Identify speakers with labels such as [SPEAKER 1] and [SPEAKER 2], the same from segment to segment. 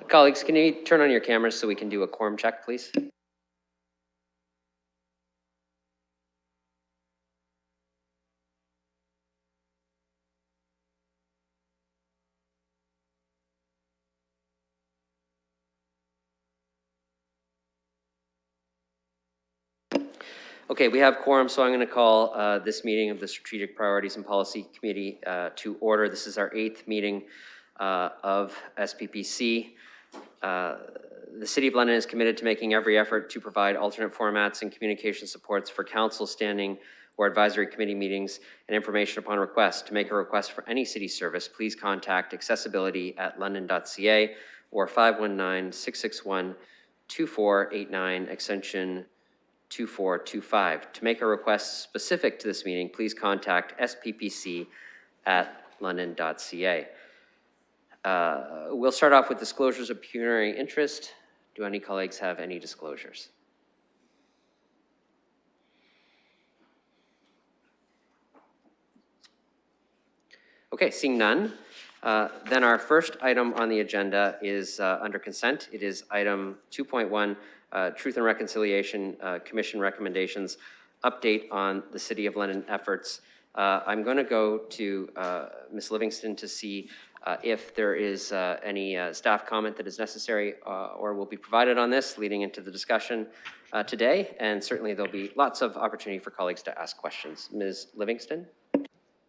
[SPEAKER 1] Colleagues, can you turn on your cameras so we can do a quorum check, please? Okay, we have quorum, so I'm going to call this meeting of the Strategic Priorities and Policy Committee to order. This is our 8th meeting of SPPC. The City of London is committed to making every effort to provide alternate formats and communication supports for council standing or advisory committee meetings and information upon request. To make a request for any city service, please contact accessibility@london.ca or 519-661-2489 extension 2425. To make a request specific to this meeting, please contact sppc@london.ca. We'll start off with disclosures of pecuniary interest. Do any colleagues have any disclosures? Okay, seeing none. Then our first item on the agenda is under consent. It is item 2.1, Truth and Reconciliation Commission recommendations, update on the City of London efforts. I'm going to go to Ms. Livingston to see if there is any staff comment that is necessary or will be provided on this leading into the discussion today. And certainly there'll be lots of opportunity for colleagues to ask questions. Ms. Livingston?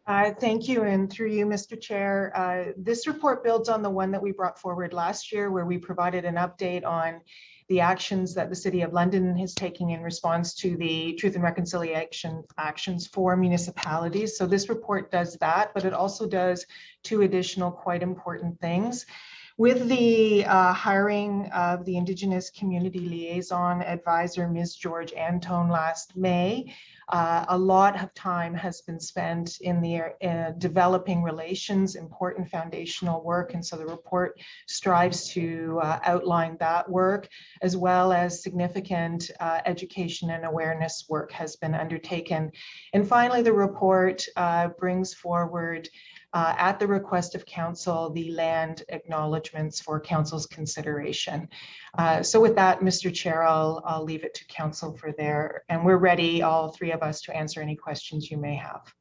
[SPEAKER 2] Thank you, and through you, Mr. Chair. This report builds on the one that we brought forward last year, where we provided an update on the actions that the City of London is taking in response to the Truth and Reconciliation actions for municipalities. So this report does that, but it also does 2 additional quite important things. With the hiring of the Indigenous Community Liaison Advisor, Ms. George Antone, last May, a lot of time has been spent in the developing relations, important foundational work. And so the report strives to outline that work, as well as significant education and awareness work has been undertaken. And finally, the report brings forward at the request of council, the land acknowledgements for council's consideration. So with that, Mr. Chair, I'll leave it to council for there. And we're ready, all 3 of us, to answer any questions you may have.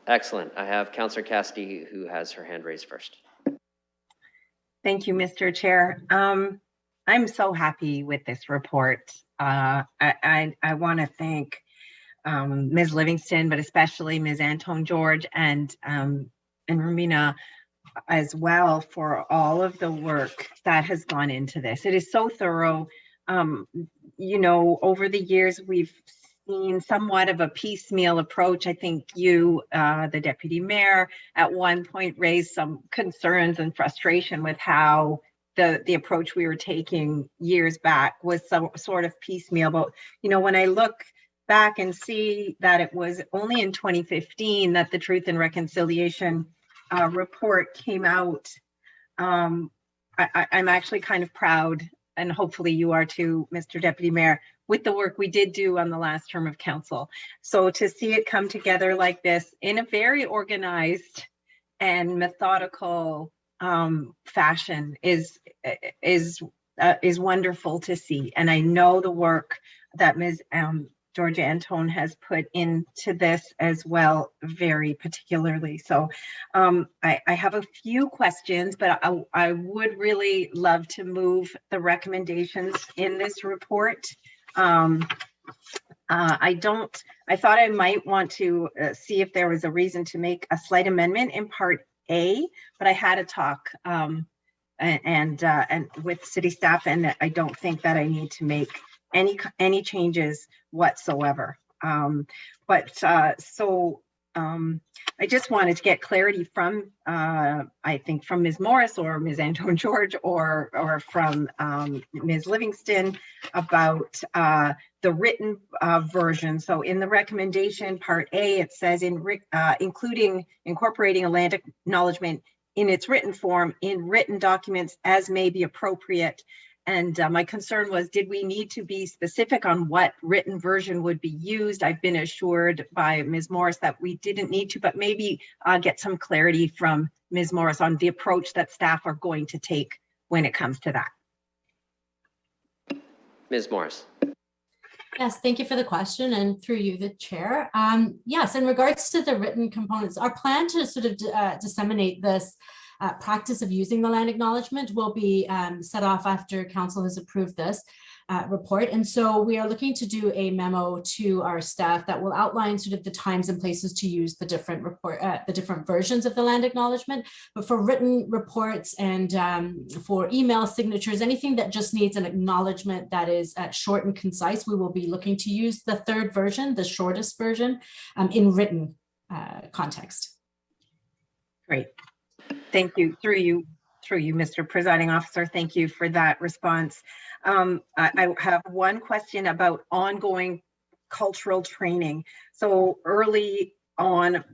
[SPEAKER 1] Excellent. I have Councillor Cassidy who has her hand raised first.
[SPEAKER 3] Thank you, Mr. Chair. I'm so happy with this report. I want to thank Ms. Livingston, but especially Ms. Antone George and Romina as well for all of the work that has gone into this. It is so thorough. You know, over the years, we've seen somewhat of a piecemeal approach. I think you, the Deputy Mayor, at one point raised some concerns and frustration with how the approach we were taking years back was some sort of piecemeal. But, you know, when I look back and see that it was only in 2015 that the Truth and Reconciliation report came out, I'm actually kind of proud, and hopefully you are too, Mr. Deputy Mayor, with the work we did do on the last term of council. So to see it come together like this in a very organized and methodical fashion is wonderful to see. And I know the work that Ms. George Antone has put into this as well, very particularly. So I have a few questions, but I would really love to move the recommendations in this report. I thought I might want to see if there was a reason to make a slight amendment in Part A, but I had a talk and with city staff, and I don't think that I need to make any changes whatsoever. I just wanted to get clarity from I think from Ms. Morris or Ms. Antone George or from Ms. Livingston about the written version. So in the recommendation Part A, it says incorporating a land acknowledgement in its written form in written documents as may be appropriate. And my concern was, did we need to be specific on what written version would be used? I've been assured by Ms. Morris that we didn't need to, but maybe get some clarity from Ms. Morris on the approach that staff are going to take when it comes to that.
[SPEAKER 1] Ms. Morris.
[SPEAKER 4] Yes, thank you for the question, and through you, the chair. Yes, in regards to the written components, our plan to sort of disseminate this practice of using the land acknowledgement will be set off after council has approved this report. And so we are looking to do a memo to our staff that will outline sort of the times and places to use the different the different versions of the land acknowledgement. But for written reports and for email signatures, anything that just needs an acknowledgement that is short and concise, we will be looking to use the third version, the shortest version, in written context.
[SPEAKER 3] Great. Thank you. Through you, Mr. Presiding Officer. Thank you for that response. I have one question about ongoing cultural training. So early on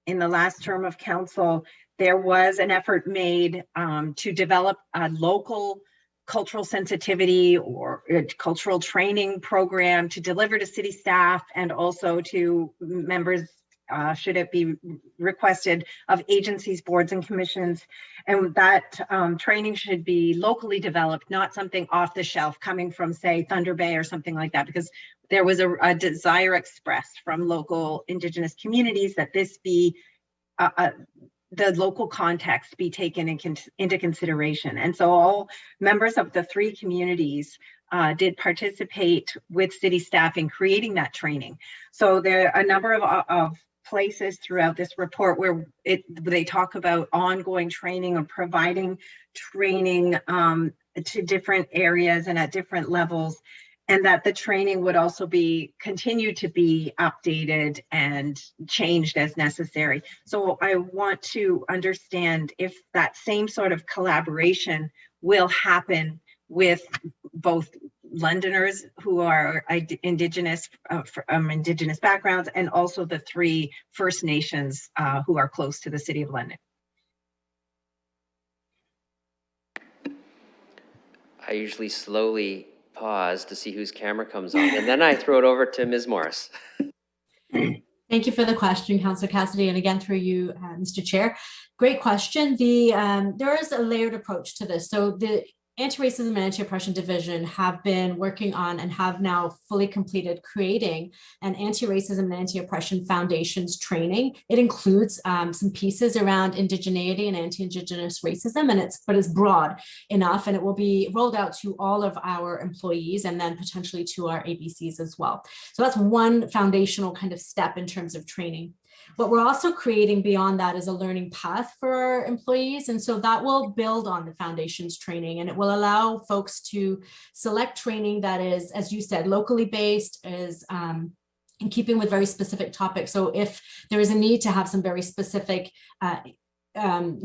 [SPEAKER 3] in the last term of council, there was an effort made to develop a local cultural sensitivity or a cultural training program to deliver to city staff and also to members, should it be requested, of agencies, boards, and commissions. And that training should be locally developed, not something off the shelf coming from, say, Thunder Bay or something like that, because there was a desire expressed from local Indigenous communities that this be the local context be taken into consideration. And so all members of the three communities did participate with city staff in creating that training. So there are a number of places throughout this report where they talk about ongoing training or providing training to different areas and at different levels, and that the training would also continue to be updated and changed as necessary. So I want to understand if that same sort of collaboration will happen with both Londoners who are Indigenous, from Indigenous backgrounds, and also the three First Nations who are close to the City of London.
[SPEAKER 1] I usually slowly pause to see whose camera comes on, and then I throw it over to Ms. Morris.
[SPEAKER 4] Thank you for the question, Councillor Cassidy, and again through you, Mr. Chair. Great question. There is a layered approach to this. So the Anti-Racism and Anti-Oppression Division have been working on and have now fully completed creating an Anti-Racism and Anti-Oppression Foundations training. It includes some pieces around indigeneity and anti-Indigenous racism, but it's broad enough, and it will be rolled out to all of our employees and then potentially to our ABCs as well. So that's one foundational kind of step in terms of training. What we're also creating beyond that is a learning path for our employees. And so that will build on the foundations training, and it will allow folks to select training that is, as you said, locally based, is in keeping with very specific topics. So if there is a need to have some very specific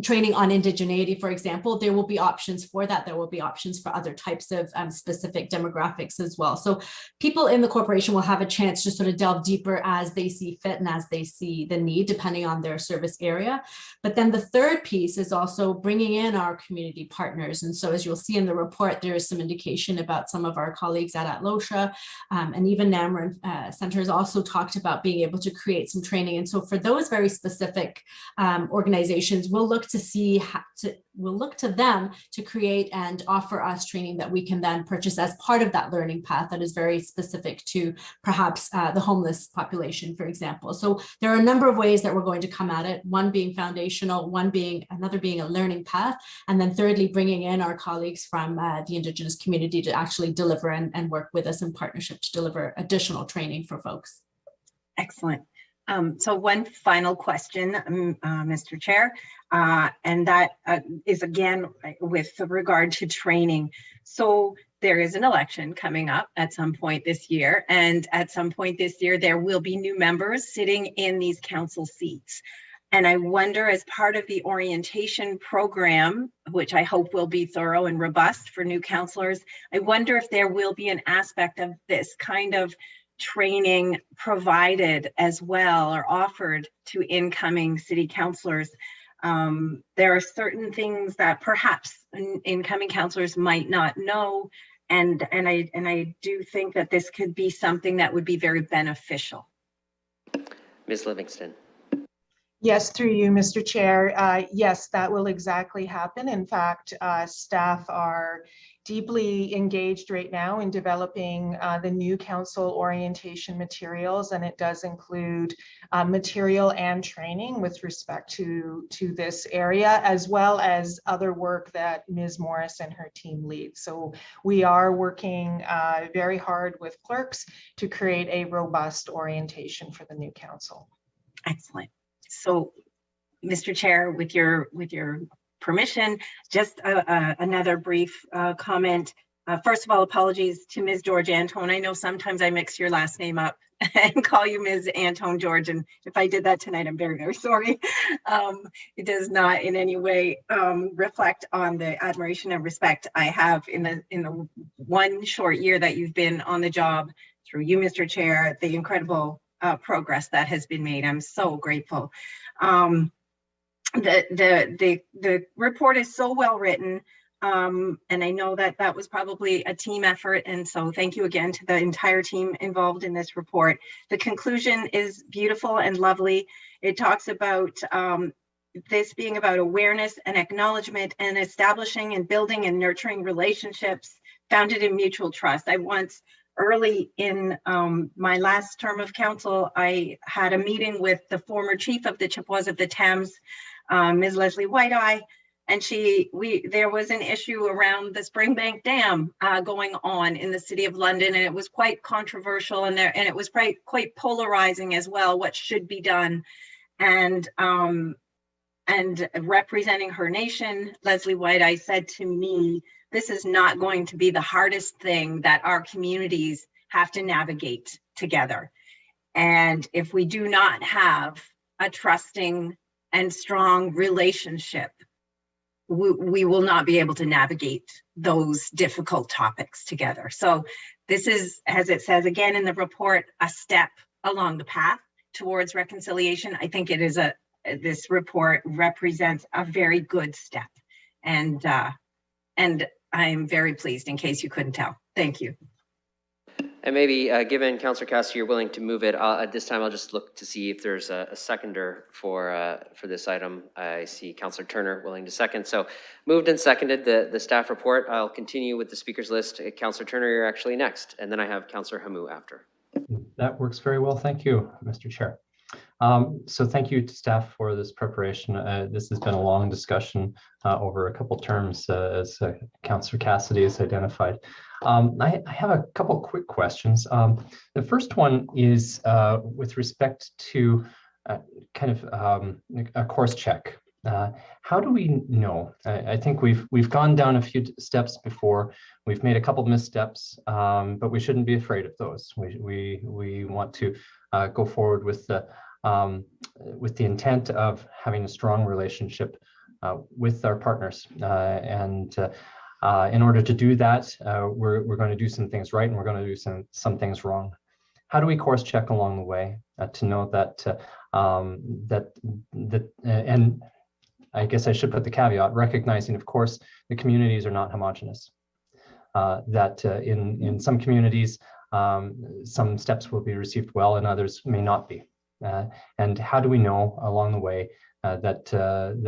[SPEAKER 4] training on indigeneity, for example, there will be options for that. There will be options for other types of specific demographics as well. So people in the corporation will have a chance to sort of delve deeper as they see fit and as they see the need, depending on their service area. But then the third piece is also bringing in our community partners. And so as you'll see in the report, there is some indication about some of our colleagues at Atlosha, and even NAMRA Center has also talked about being able to create some training. And so for those very specific organizations, we'll look to them to create and offer us training that we can then purchase as part of that learning path that is very specific to perhaps the homeless population, for example. So there are a number of ways that we're going to come at it, one being foundational, another being a learning path, and then thirdly, bringing in our colleagues from the Indigenous community to actually deliver and work with us in partnership to deliver additional training for folks.
[SPEAKER 3] Excellent. So one final question, Mr. Chair, and that is again with regard to training. So there is an election coming up at some point this year, and at some point this year, there will be new members sitting in these council seats. And I wonder, as part of the orientation program, which I hope will be thorough and robust for new councillors, I wonder if there will be an aspect of this kind of training provided as well or offered to incoming city councillors. There are certain things that perhaps incoming councillors might not know, and I do think that this could be something that would be very beneficial.
[SPEAKER 1] Ms. Livingston.
[SPEAKER 2] Yes, through you, Mr. Chair. Yes, that will exactly happen. In fact, staff are deeply engaged right now in developing the new council orientation materials, and it does include material and training with respect to this area, as well as other work that Ms. Morris and her team lead. So we are working very hard with clerks to create a robust orientation for the new council.
[SPEAKER 3] Excellent. So, Mr. Chair, with your permission, just another brief comment. First of all, apologies to Ms. George Antone. I know sometimes I mix your last name up and call you Ms. Antone George, and if I did that tonight, I'm very, very sorry. It does not in any way reflect on the admiration and respect I have in the one short year that you've been on the job, through you, Mr. Chair, the incredible progress that has been made. I'm so grateful. The report is so well written, and I know that was probably a team effort, and so thank you again to the entire team involved in this report. The conclusion is beautiful and lovely. It talks about this being about awareness and acknowledgement and establishing and building and nurturing relationships founded in mutual trust. Early in my last term of council, I had a meeting with the former chief of the Chippewas of the Thames, Ms. Leslie White-Eye, and there was an issue around the Springbank Dam going on in the City of London, and it was quite controversial, and it was quite polarizing as well, what should be done. And representing her nation, Leslie White-Eye said to me, this is not going to be the hardest thing that our communities have to navigate together. And if we do not have a trusting and strong relationship, we will not be able to navigate those difficult topics together. So this is, as it says again in the report, a step along the path towards reconciliation. I think it is this report represents a very good step. And I'm very pleased, in case you couldn't tell. Thank you.
[SPEAKER 1] And maybe given Councillor Cassidy, you're willing to move it, at this time I'll just look to see if there's a seconder for this item. I see Councillor Turner willing to second. So moved and seconded the staff report. I'll continue with the speakers list. Councillor Turner, you're actually next. And then I have Councillor Hamou after.
[SPEAKER 5] That works very well. Thank you, Mr. Chair. So thank you to staff for this preparation. This has been a long discussion over a couple terms, as Councillor Cassidy has identified. I have a couple quick questions. The first one is with respect to kind of a course check. How do we know? I think we've gone down a few steps before. We've made a couple missteps, but we shouldn't be afraid of those. We want to go forward with the intent of having a strong relationship with our partners. And in order to do that, we're going to do some things right, and we're going to do some things wrong. How do we course check along the way to know that and I guess I should put the caveat, recognizing, of course, the communities are not homogenous. That in some communities, some steps will be received well and others may not be. And how do we know along the way that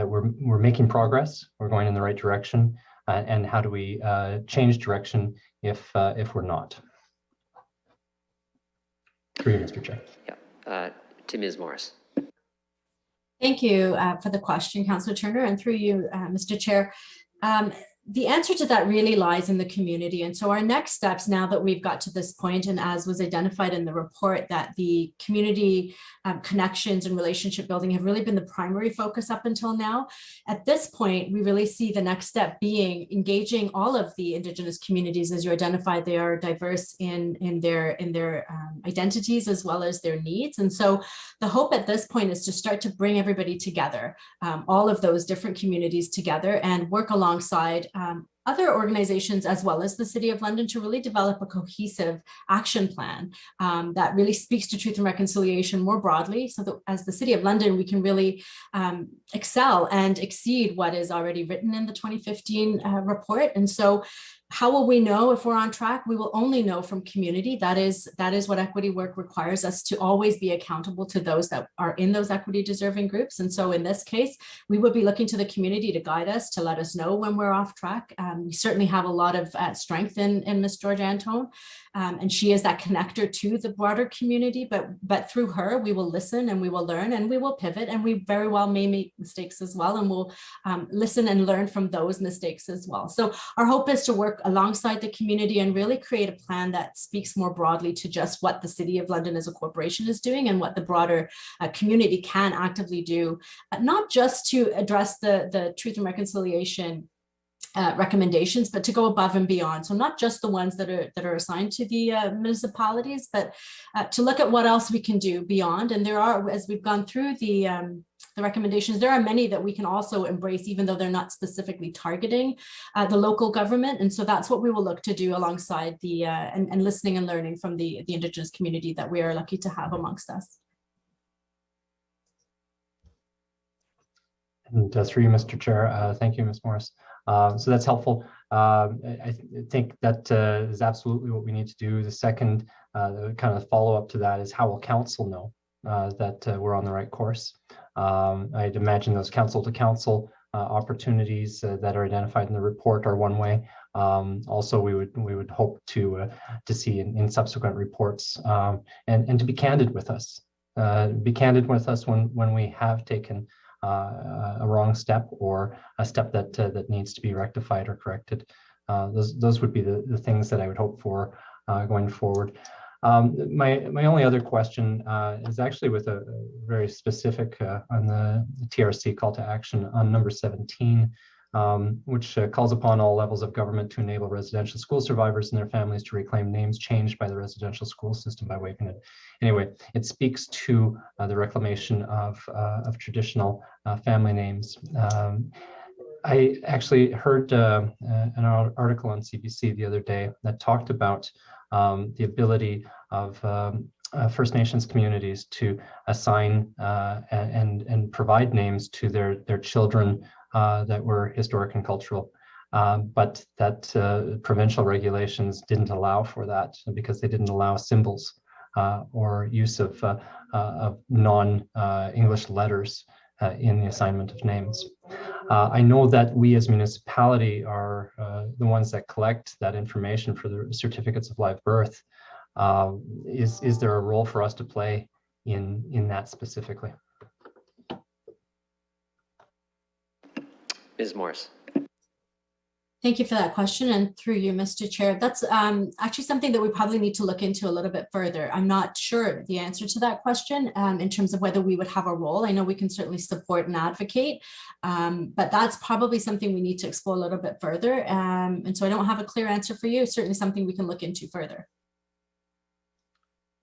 [SPEAKER 5] we're making progress, we're going in the right direction, and how do we change direction if we're not? Through you, Mr. Chair.
[SPEAKER 1] Yeah, to Ms. Morris.
[SPEAKER 4] Thank you for the question, Councillor Turner, and through you, Mr. Chair. The answer to that really lies in the community. And so our next steps, now that we've got to this point, and as was identified in the report, that the community connections and relationship building have really been the primary focus up until now. At this point, we really see the next step being engaging all of the Indigenous communities. As you identified, they are diverse in their identities as well as their needs. And so the hope at this point is to start to bring everybody together, all of those different communities together, and work alongside other organizations as well as the City of London to really develop a cohesive action plan that really speaks to truth and reconciliation more broadly, so that as the City of London, we can really excel and exceed what is already written in the 2015 report. And so How will we know if we're on track? We will only know from community. That is what equity work requires us to always be accountable to those that are in those equity deserving groups. And so in this case, we would be looking to the community to guide us, to let us know when we're off track. We certainly have a lot of strength in Ms. Georgia Antone, and she is that connector to the broader community. But through her, we will listen and we will learn and we will pivot, and we very well may make mistakes as well, and we'll listen and learn from those mistakes as well. So our hope is to work alongside the community and really create a plan that speaks more broadly to just what the City of London as a corporation is doing and what the broader community can actively do, not just to address the truth and reconciliation recommendations, but to go above and beyond. So not just the ones that are assigned to the municipalities, but to look at what else we can do beyond. And there are, as we've gone through the recommendations, there are many that we can also embrace, even though they're not specifically targeting the local government. And so that's what we will look to do alongside the and listening and learning from the Indigenous community that we are lucky to have amongst us.
[SPEAKER 5] And through you, Mr. Chair, thank you, Ms. Morris. So that's helpful. I think that is absolutely what we need to do. The second kind of follow-up to that is, how will council know that we're on the right course? I'd imagine those council to council opportunities that are identified in the report are one way. Also, we would hope to see in subsequent reports and to be candid with us. Be candid with us when we have taken a wrong step or a step that needs to be rectified or corrected. Those would be the things that I would hope for going forward. My only other question is actually with a very specific on the TRC call to action on number 17, which calls upon all levels of government to enable residential school survivors and their families to reclaim names changed by the residential school system by waiving it. Anyway, it speaks to the reclamation of traditional family names. I actually heard an article on CBC the other day that talked about the ability of First Nations communities to assign and provide names to their children that were historic and cultural, but that provincial regulations didn't allow for that because they didn't allow symbols or use of non-English letters in the assignment of names. I know that we as municipality are the ones that collect that information for the certificates of live birth. Is there a role for us to play in that specifically?
[SPEAKER 1] Ms. Morris.
[SPEAKER 4] Thank you for that question, and through you, Mr. Chair. That's actually something that we probably need to look into a little bit further. I'm not sure the answer to that question in terms of whether we would have a role. I know we can certainly support and advocate, but that's probably something we need to explore a little bit further. And so I don't have a clear answer for you. Certainly something we can look into further.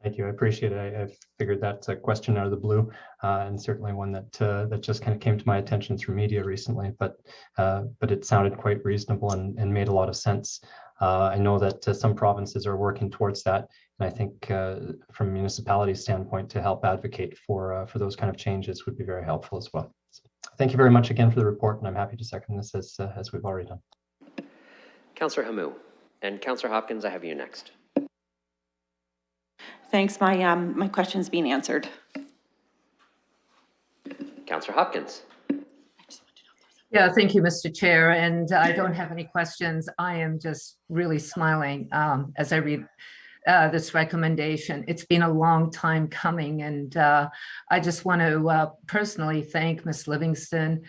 [SPEAKER 5] Thank you. I appreciate it. I figured that's a question out of the blue, and certainly one that just kind of came to my attention through media recently. But it sounded quite reasonable and made a lot of sense. I know that some provinces are working towards that, and I think from a municipality standpoint, to help advocate for those kind of changes would be very helpful as well. So thank you very much again for the report, and I'm happy to second this as we've already done. Councillor
[SPEAKER 1] Hamou, and Councillor Hopkins, I have you next.
[SPEAKER 6] Thanks. My question's being answered.
[SPEAKER 1] Councillor Hopkins.
[SPEAKER 7] Yeah, thank you, Mr. Chair. And I don't have any questions. I am just really smiling as I read this recommendation. It's been a long time coming, and I just want to personally thank Ms. Livingston,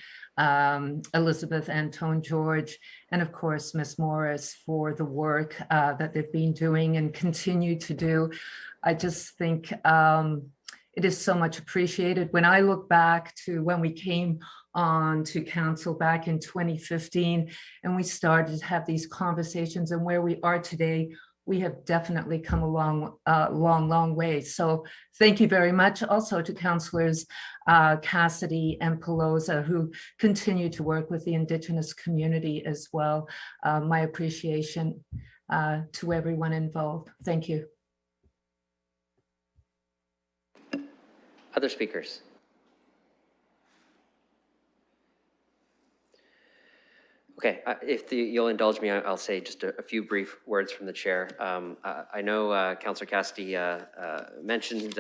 [SPEAKER 7] Elizabeth Antone George, and of course, Ms. Morris for the work that they've been doing and continue to do. I just think it is so much appreciated. When I look back to when we came on to council back in 2015, and we started to have these conversations, and where we are today, we have definitely come a long way. So thank you very much. Also to councillors Cassidy and Pelosa, who continue to work with the Indigenous community as well. My appreciation to everyone involved. Thank you.
[SPEAKER 1] Other speakers? Okay, you'll indulge me, I'll say just a few brief words from the chair. I know Councillor Cassidy mentioned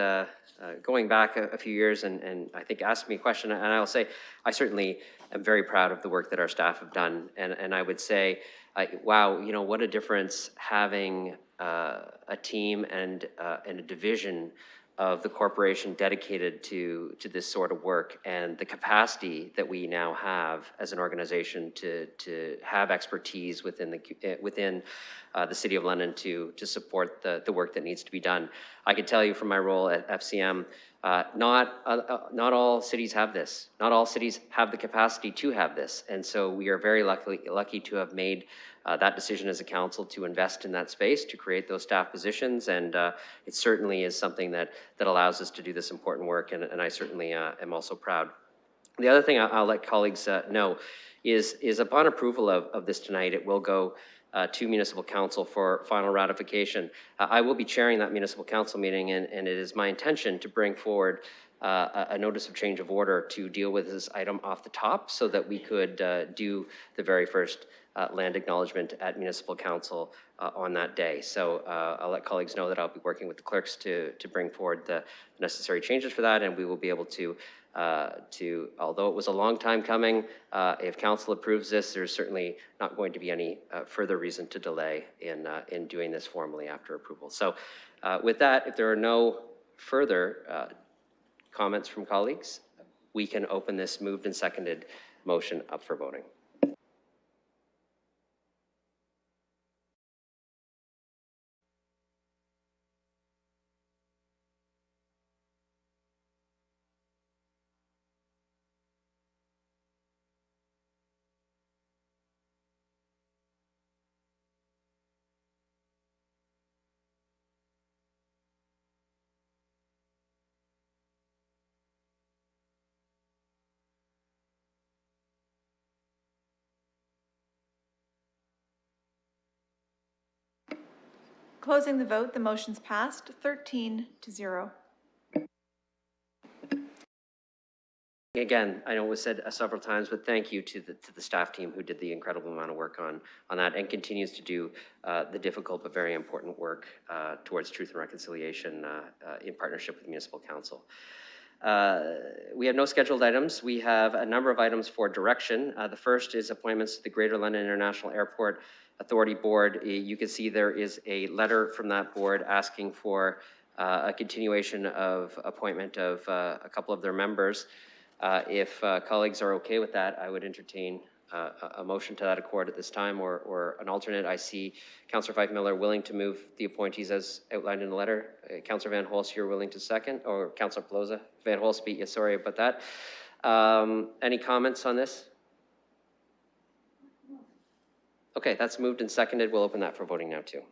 [SPEAKER 1] going back a few years and I think asked me a question, and I'll say I certainly am very proud of the work that our staff have done. And I would say, wow, you know, what a difference having a team and a division of the corporation dedicated to this sort of work, and the capacity that we now have as an organization to have expertise within the City of London to support the work that needs to be done. I can tell you from my role at FCM, not all cities have this. Not all cities have the capacity to have this, and so we are very lucky to have made that decision as a council to invest in that space, to create those staff positions, and it certainly is something that allows us to do this important work, and I certainly am also proud. The other thing I'll let colleagues know is upon approval of this tonight, it will go to Municipal Council for final ratification. I will be chairing that Municipal Council meeting, and it is my intention to bring forward a notice of change of order to deal with this item off the top so that we could do the very first land acknowledgement at Municipal Council on that day. So I'll let colleagues know that I'll be working with the clerks to bring forward the necessary changes for that, and we will be able to, although it was a long time coming, if council approves this, there's certainly not going to be any further reason to delay in doing this formally after approval. So with that, if there are no further comments from colleagues, we can open this moved and seconded motion up for voting.
[SPEAKER 8] Closing the vote, the motion's passed 13-0.
[SPEAKER 1] Again, I know it was said several times, but thank you to the staff team who did the incredible amount of work on that and continues to do the difficult but very important work towards truth and reconciliation in partnership with Municipal Council. We have no scheduled items. We have a number of items for direction. The first is appointments to the Greater London International Airport Authority Board. You can see there is a letter from that board asking for a continuation of appointment of a couple of their members. If colleagues are okay with that, I would entertain a motion to that accord at this time, or an alternate. I see Councillor Fife Miller willing to move the appointees as outlined in the letter. Councillor Van Holst, you're willing to second, or Councillor Pelosa? Van Holst beat you, sorry about that. Any comments on this? Okay, that's moved and seconded. We'll open that for voting now too.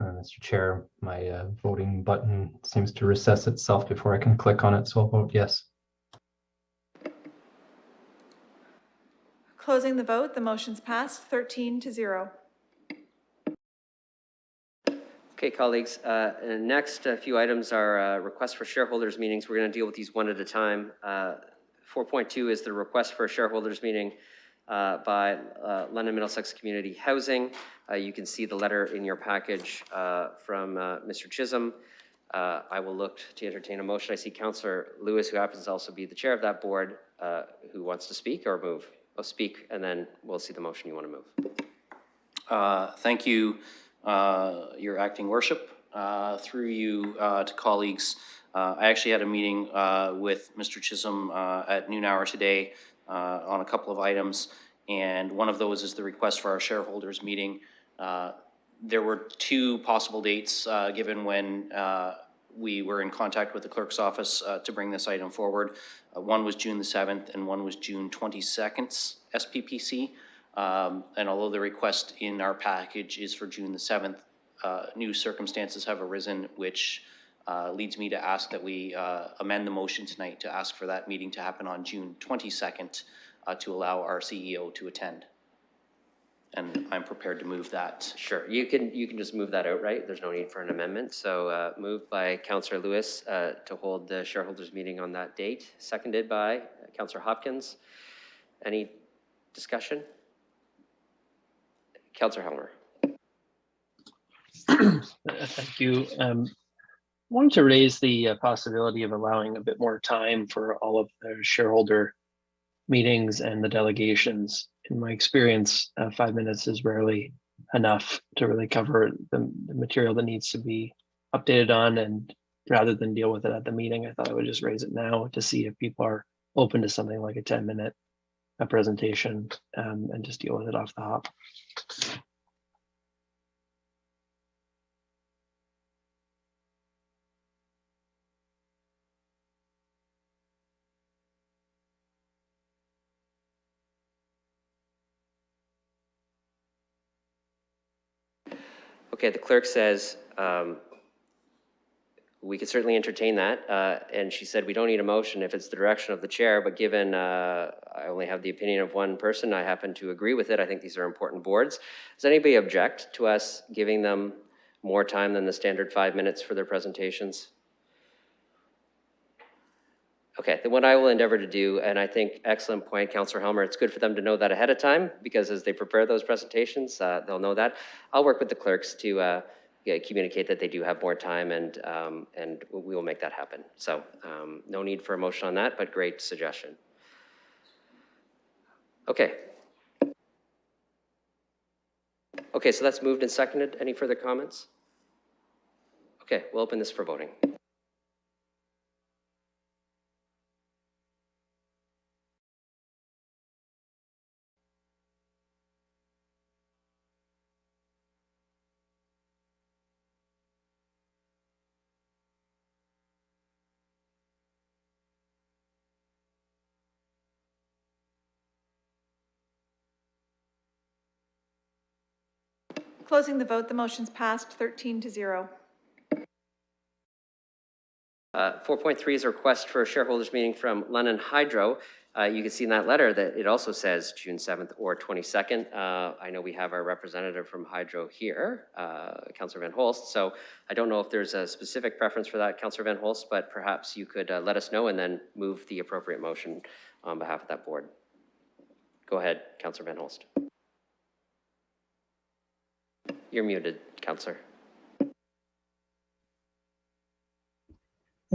[SPEAKER 5] Mr. Chair, my voting button seems to recess itself before I can click on it, so I'll vote yes.
[SPEAKER 8] Closing the vote, the motion's passed 13-0.
[SPEAKER 1] Okay, colleagues, next few items are requests for shareholders meetings. We're going to deal with these one at a time. 4.2 is the request for a shareholders meeting by London Middlesex Community Housing. You can see the letter in your package from Mr. Chisholm. I will look to entertain a motion. I see Councillor Lewis, who happens to also be the chair of that board, who wants to speak or move. Oh, speak, and then we'll see the motion you want to move.
[SPEAKER 9] Thank you, Your Acting Worship. Through you to colleagues, I actually had a meeting with Mr. Chisholm at noon hour today on a couple of items, and one of those is the request for our shareholders meeting. There were two possible dates given when we were in contact with the clerk's office to bring this item forward. One was June the 7th and one was June 22nd's SPPC. And although the request in our package is for June the 7th, new circumstances have arisen, which leads me to ask that we amend the motion tonight to ask for that meeting to happen on June 22nd to allow our CEO to attend. And I'm prepared to move that.
[SPEAKER 1] Sure, you can just move that outright. There's no need for an amendment. So moved by Councillor Lewis to hold the shareholders meeting on that date, seconded by Councillor Hopkins. Any discussion? Councillor Helmer.
[SPEAKER 10] Thank you. Wanted to raise the possibility of allowing a bit more time for all of the shareholder meetings and the delegations. In my experience, 5 minutes is rarely enough to really cover the material that needs to be updated on. And rather than deal with it at the meeting, I thought I would just raise it now to see if people are open to something like a 10-minute presentation and just deal with it off the hop.
[SPEAKER 1] Okay, the clerk says we could certainly entertain that. And she said we don't need a motion if it's the direction of the chair, but given I only have the opinion of one person, I happen to agree with it. I think these are important boards. Does anybody object to us giving them more time than the standard 5 minutes for their presentations? Okay, then what I will endeavor to do, and I think excellent point, Councillor Helmer, it's good for them to know that ahead of time because as they prepare those presentations, they'll know that. I'll work with the clerks to communicate that they do have more time and we will make that happen. So no need for a motion on that, but great suggestion. Okay. Okay, so that's moved and seconded. Any further comments? Okay, we'll open this for voting.
[SPEAKER 8] Closing the vote, the motion's passed 13-0.
[SPEAKER 1] 4.3 is a request for a shareholders meeting from London Hydro. You can see in that letter that it also says June 7th or 22nd. I know we have our representative from Hydro here, Councillor Van Holst. So I don't know if there's a specific preference for that, Councillor Van Holst, but perhaps you could let us know and then move the appropriate motion on behalf of that board. Go ahead, Councillor Van Holst. You're muted, Councillor.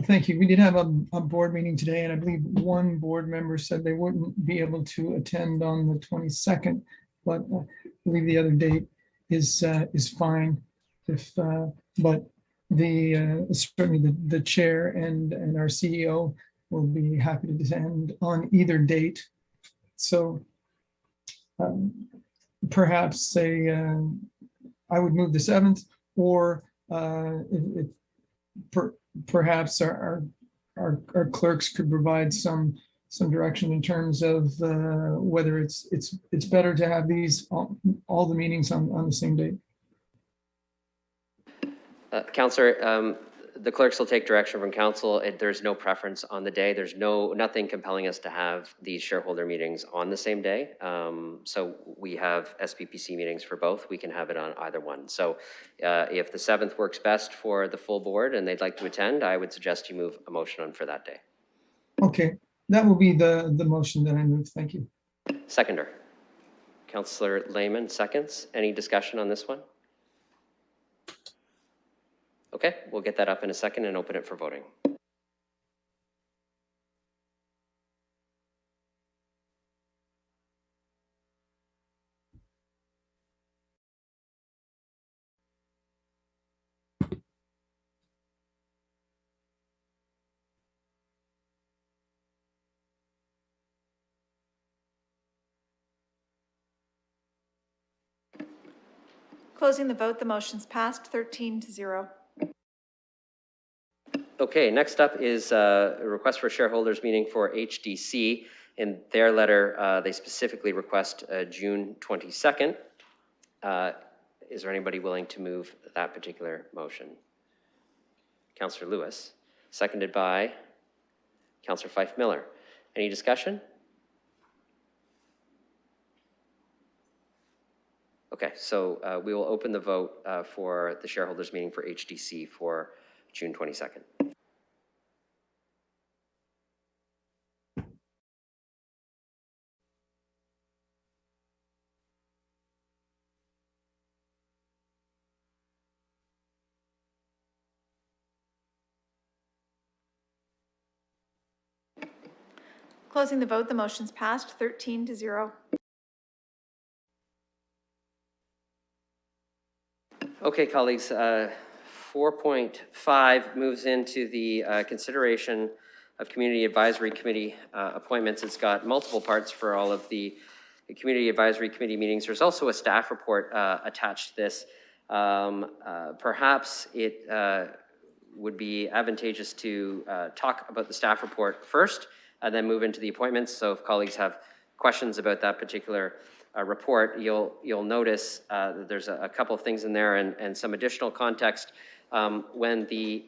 [SPEAKER 11] Thank you. We did have a board meeting today, and I believe one board member said they wouldn't be able to attend on the 22nd, but I believe the other date is fine. If but the certainly the chair and our CEO will be happy to attend on either date. So perhaps say I would move the 7th, or perhaps our clerks could provide some direction in terms of whether it's better to have these all the meetings on the same date.
[SPEAKER 1] Councillor, the clerks will take direction from council. There's no preference on the day. There's nothing compelling us to have these shareholder meetings on the same day. So we have SPPC meetings for both. We can have it on either one. So if the 7th works best for the full board and they'd like to attend, I would suggest you move a motion on for that day.
[SPEAKER 11] Okay, that will be the motion that I move. Thank you.
[SPEAKER 1] Seconder. Councillor Lehman seconds. Any discussion on this one? Okay, we'll get that up in a second and open it for voting.
[SPEAKER 8] Closing the vote, the motion's passed 13-0.
[SPEAKER 1] Okay, next up is a request for a shareholders meeting for HDC. In their letter, they specifically request June 22nd. Is there anybody willing to move that particular motion? Councillor Lewis, seconded by Councillor Fife Miller. Any discussion? Okay, so we will open the vote for the shareholders meeting for HDC for June 22nd.
[SPEAKER 8] Closing the vote, the motion's passed 13-0.
[SPEAKER 1] Okay, colleagues, 4.5 moves into the consideration of Community Advisory Committee appointments. It's got multiple parts for all of the Community Advisory Committee meetings. There's also a staff report attached to this. Perhaps it would be advantageous to talk about the staff report first and then move into the appointments. So if colleagues have questions about that particular report, you'll notice that there's a couple of things in there and some additional context. When the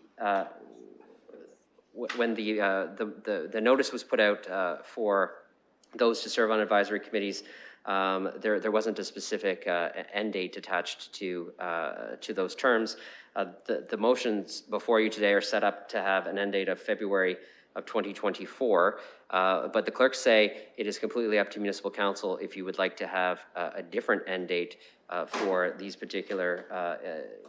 [SPEAKER 1] notice was put out for those to serve on advisory committees, there wasn't a specific end date attached to those terms. The motions before you today are set up to have an end date of February of 2024, but the clerks say it is completely up to municipal council if you would like to have a different end date for these particular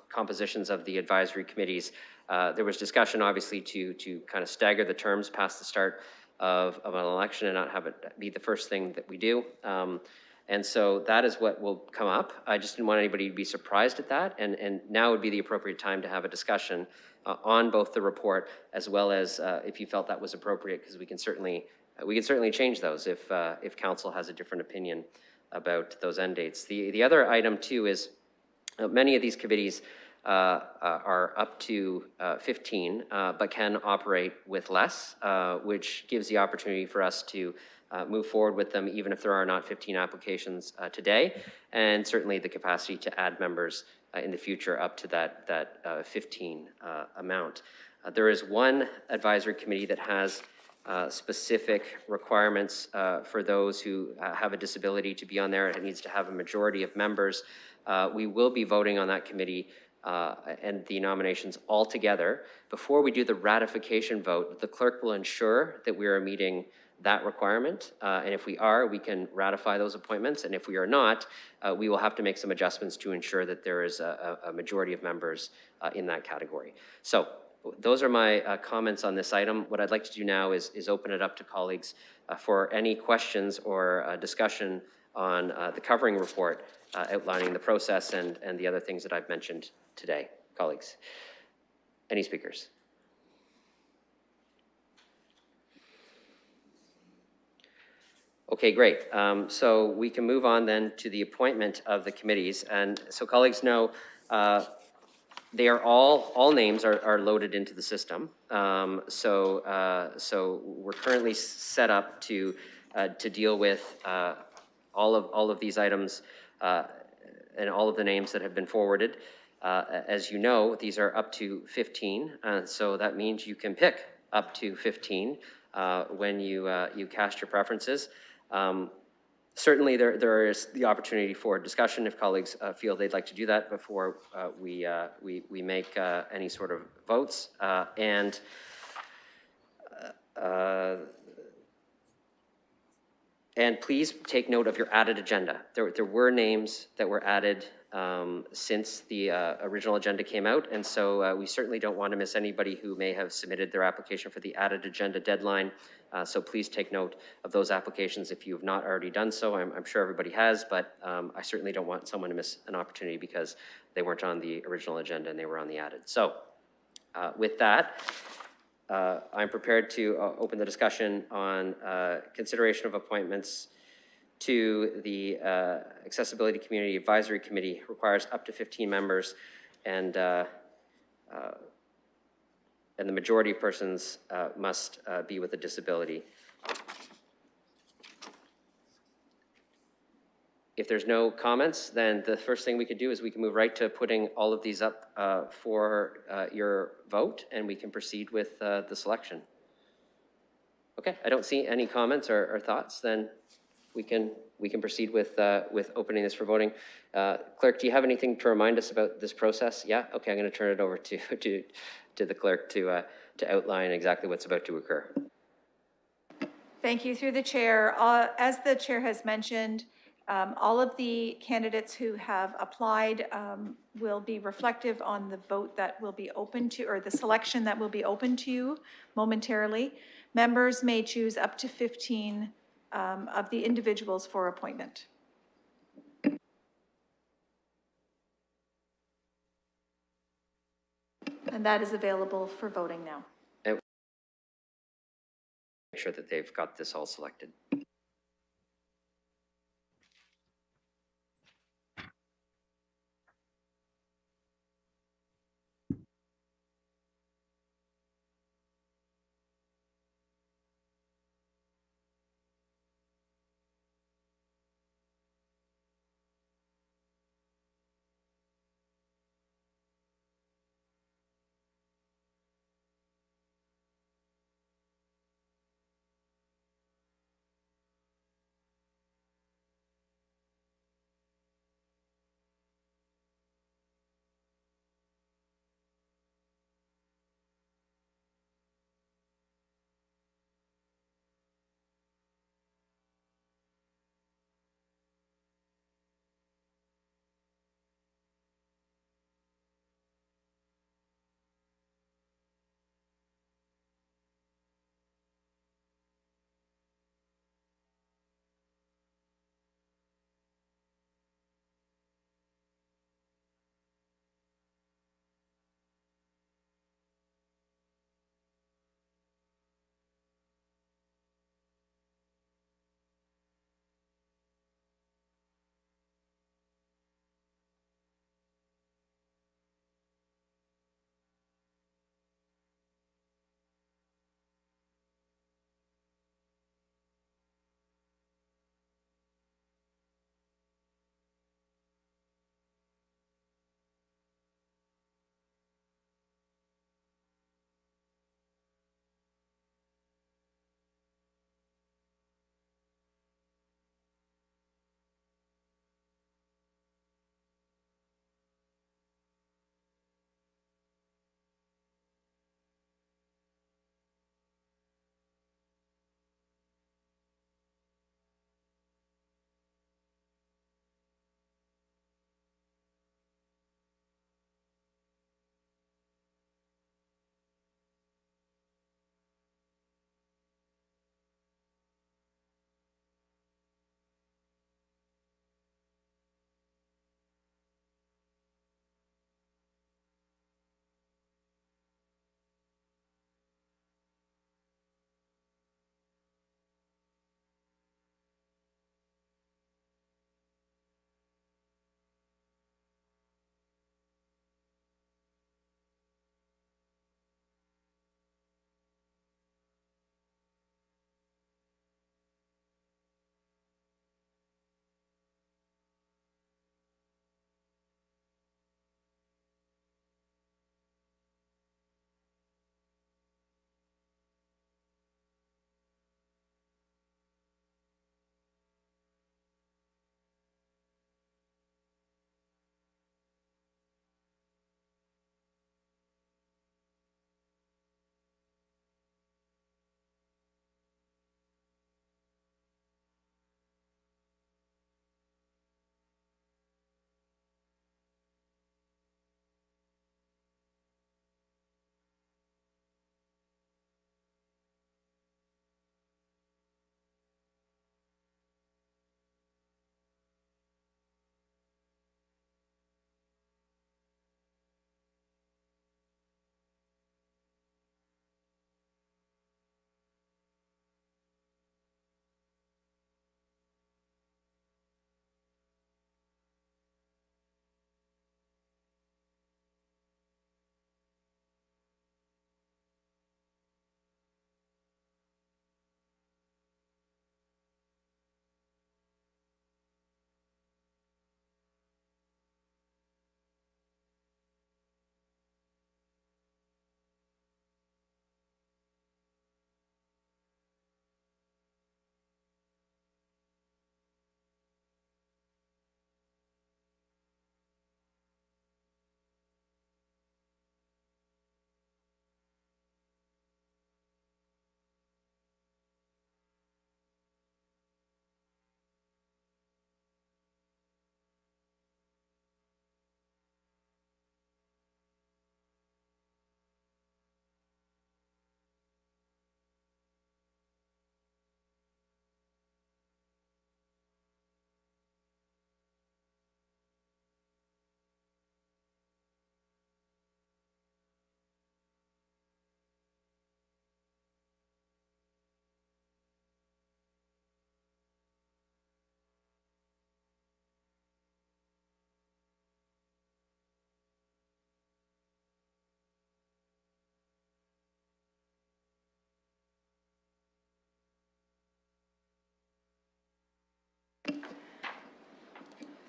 [SPEAKER 1] compositions of the advisory committees. There was discussion obviously to kind of stagger the terms past the start of an election and not have it be the first thing that we do. And so that is what will come up. I just didn't want anybody to be surprised at that. And now would be the appropriate time to have a discussion on both the report as well as if you felt that was appropriate, because we can certainly change those if council has a different opinion about those end dates. The other item too is many of these committees are up to 15, but can operate with less, which gives the opportunity for us to move forward with them, even if there are not 15 applications today, and certainly the capacity to add members in the future up to that 15 amount. There is one advisory committee that has specific requirements for those who have a disability to be on there. It needs to have a majority of members. We will be voting on that committee and the nominations all together. Before we do the ratification vote, the clerk will ensure that we are meeting that requirement. And if we are, we can ratify those appointments. And if we are not, we will have to make some adjustments to ensure that there is a majority of members in that category. So those are my comments on this item. What I'd like to do now is open it up to colleagues for any questions or discussion on the covering report outlining the process and the other things that I've mentioned today. Colleagues, any speakers? Okay, great. So we can move on then to the appointment of the committees. And so colleagues know they are all names are loaded into the system. So we're currently set up to deal with all of these items and all of the names that have been forwarded. As you know, these are up to 15. So that means you can pick up to 15 when you cast your preferences. Certainly there is the opportunity for discussion if colleagues feel they'd like to do that before we make any sort of votes. And please take note of your added agenda. There were names that were added since the original agenda came out, and so we certainly don't want to miss anybody who may have submitted their application for the added agenda deadline. So please take note of those applications if you have not already done so. I'm sure everybody has, but I certainly don't want someone to miss an opportunity because they weren't on the original agenda and they were on the added. So with that, I'm prepared to open the discussion on consideration of appointments to the Accessibility Community Advisory Committee. Requires up to 15 members, and and the majority of persons must be with a disability. If there's no comments, then the first thing we could do is we can move right to putting all of these up for your vote, and we can proceed with the selection. Okay, I don't see any comments or thoughts, then we can proceed with opening this for voting. Clerk, do you have anything to remind us about this process? Yeah, okay, I'm going to turn it over to the clerk to outline exactly what's about to occur.
[SPEAKER 8] Thank you. Through the chair, as the chair has mentioned, all of the candidates who have applied will be reflective on the vote that will be open to, or the selection that will be open to you momentarily. Members may choose up to 15 of the individuals for appointment. And that is available for voting now.
[SPEAKER 1] And make sure that they've got this all selected.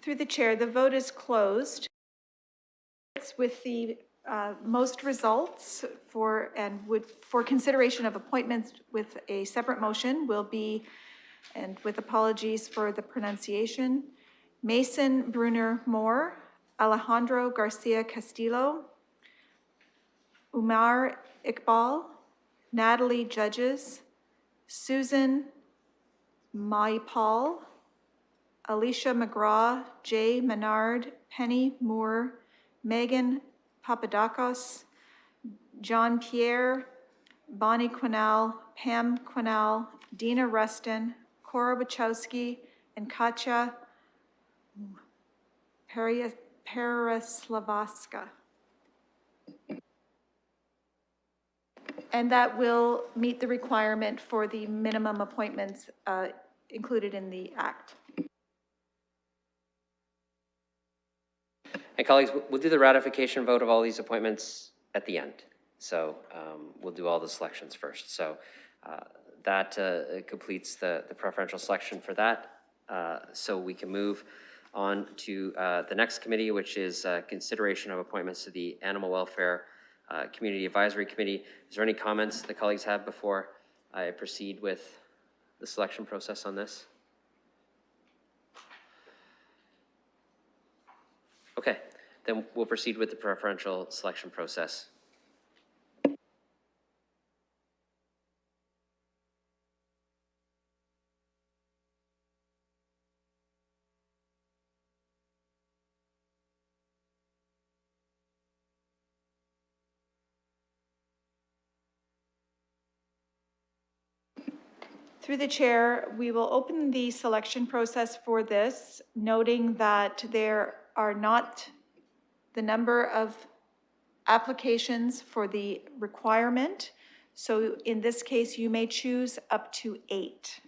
[SPEAKER 8] Through the chair, the vote is closed. With the most results for consideration of appointments with a separate motion will be, and with apologies for the pronunciation, Mason Brunner Moore, Alejandro Garcia Castillo, Umar Iqbal, Natalie Judges, Susan Maipal, Alicia McGraw, Jay Menard, Penny Moore, Megan Papadakos, John Pierre, Bonnie Quinnell, Pam Quinnell, Dina Rustin, Cora Wachowski, and Katja Pereslavaska. And that will meet the requirement for the minimum appointments included in the Act.
[SPEAKER 1] And colleagues, we'll do the ratification vote of all these appointments at the end. So we'll do all the selections first. So that completes the preferential selection for that. So we can move on to the next committee, which is consideration of appointments to the Animal Welfare Community Advisory Committee. Is there any comments the colleagues have before I proceed with the selection process on this? Okay, then we'll proceed with the preferential selection process.
[SPEAKER 8] Through the chair, we will open the selection process for this, noting that there are not the number of applications for the requirement. So in this case, you may choose up to 8.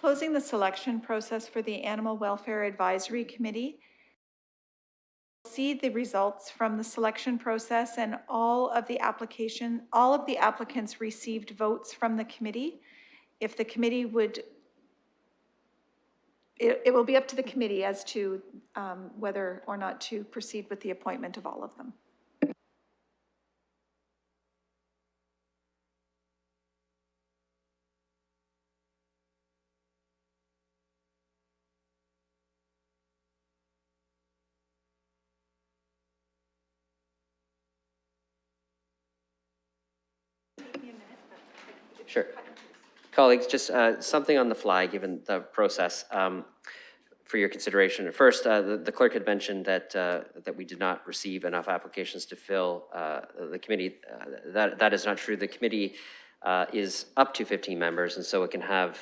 [SPEAKER 8] Closing the selection process for the Animal Welfare Advisory Committee. See the results from the selection process, and all of the applicants received votes from the committee. If the committee would, it will be up to the committee as to whether or not to proceed with the appointment of all of them.
[SPEAKER 1] Sure. Colleagues, just something on the fly, given the process, for your consideration. First, the clerk had mentioned that that we did not receive enough applications to fill the committee. That is not true. The committee is up to 15 members, and so it can have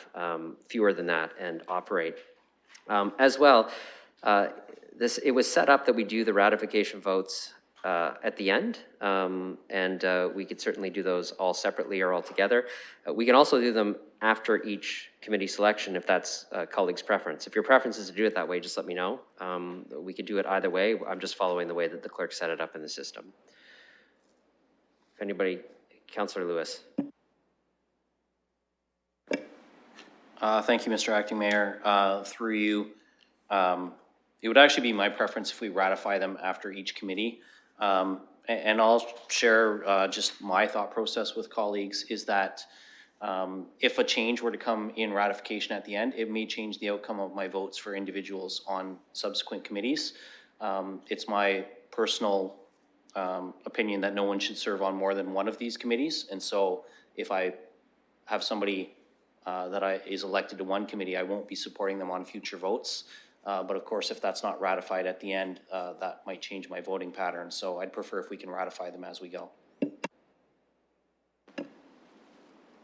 [SPEAKER 1] fewer than that and operate As well, it was set up that we do the ratification votes at the end, and we could certainly do those all separately or all together. We can also do them after each committee selection if that's colleagues' preference. If your preference is to do it that way, just let me know. We could do it either way. I'm just following the way that the clerk set it up in the system. If anybody, Councillor Lewis.
[SPEAKER 9] Thank you, Mr. Acting Mayor. Through you, it would actually be my preference if we ratify them after each committee. And I'll share just my thought process with colleagues is that if a change were to come in ratification at the end, it may change the outcome of my votes for individuals on subsequent committees. It's my personal opinion that no one should serve on more than one of these committees. And so if I have somebody that is elected to one committee, I won't be supporting them on future votes. But of course, if that's not ratified at the end, that might change my voting pattern. So I'd prefer if we can ratify them as we go.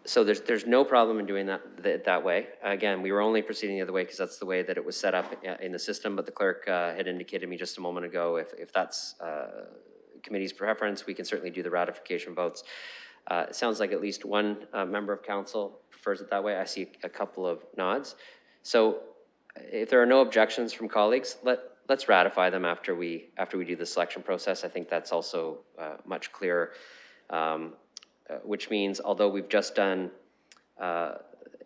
[SPEAKER 1] So there's no problem in doing that way. Again, we were only proceeding the other way because that's the way that it was set up in the system, but the clerk had indicated to me just a moment ago, if that's committee's preference, we can certainly do the ratification votes. It sounds like at least one member of council prefers it that way. I see a couple of nods. So if there are no objections from colleagues, let's ratify them after we do the selection process. I think that's also much clearer. Which means, although we've just done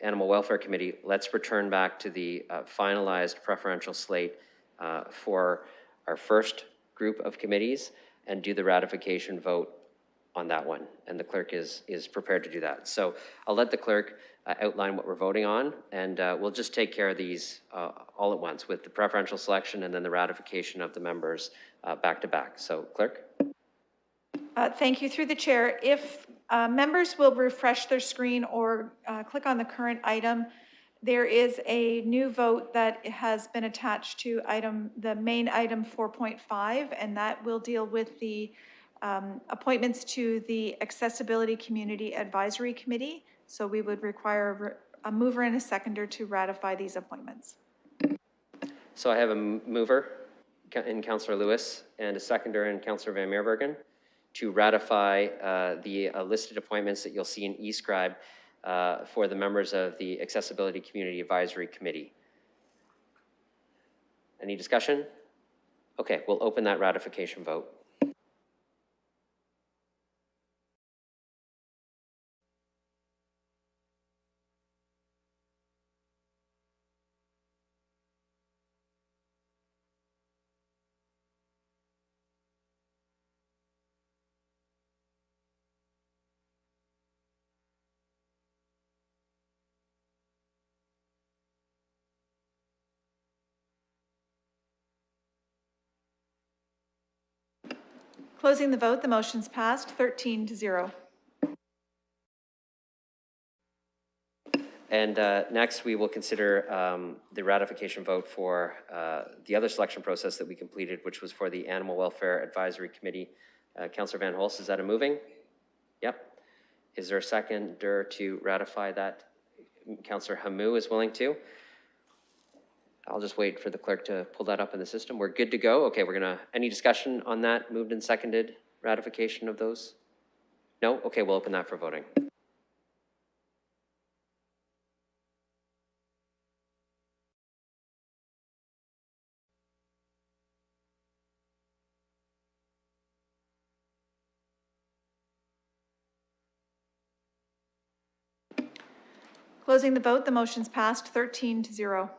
[SPEAKER 1] Animal Welfare Committee, let's return back to the finalized preferential slate for our first group of committees and do the ratification vote on that one. And the clerk is prepared to do that. So I'll let the clerk outline what we're voting on, and we'll just take care of these all at once with the preferential selection and then the ratification of the members back to back. So clerk.
[SPEAKER 8] Thank you. Through the chair, if members will refresh their screen or click on the current item, there is a new vote that has been attached to the main item 4.5, and that will deal with the appointments to the Accessibility Community Advisory Committee. So we would require a mover and a seconder to ratify these appointments.
[SPEAKER 1] So I have a mover in Councillor Lewis and a seconder in Councillor Van Meerbergen to ratify the listed appointments that you'll see in eScribe for the members of the Accessibility Community Advisory Committee. Any discussion? Okay, we'll open that ratification vote.
[SPEAKER 8] Closing the vote, the motion's passed 13-0.
[SPEAKER 1] And next we will consider the ratification vote for the other selection process that we completed, which was for the Animal Welfare Advisory Committee. Councillor Van Holst, is that a moving? Yep. Is there a seconder to ratify that? Councillor Hamou is willing to. I'll just wait for the clerk to pull that up in the system. We're good to go. Okay, any discussion on that moved and seconded ratification of those? No? Okay, we'll open that for voting.
[SPEAKER 8] Closing the vote, the motion's passed 13-0.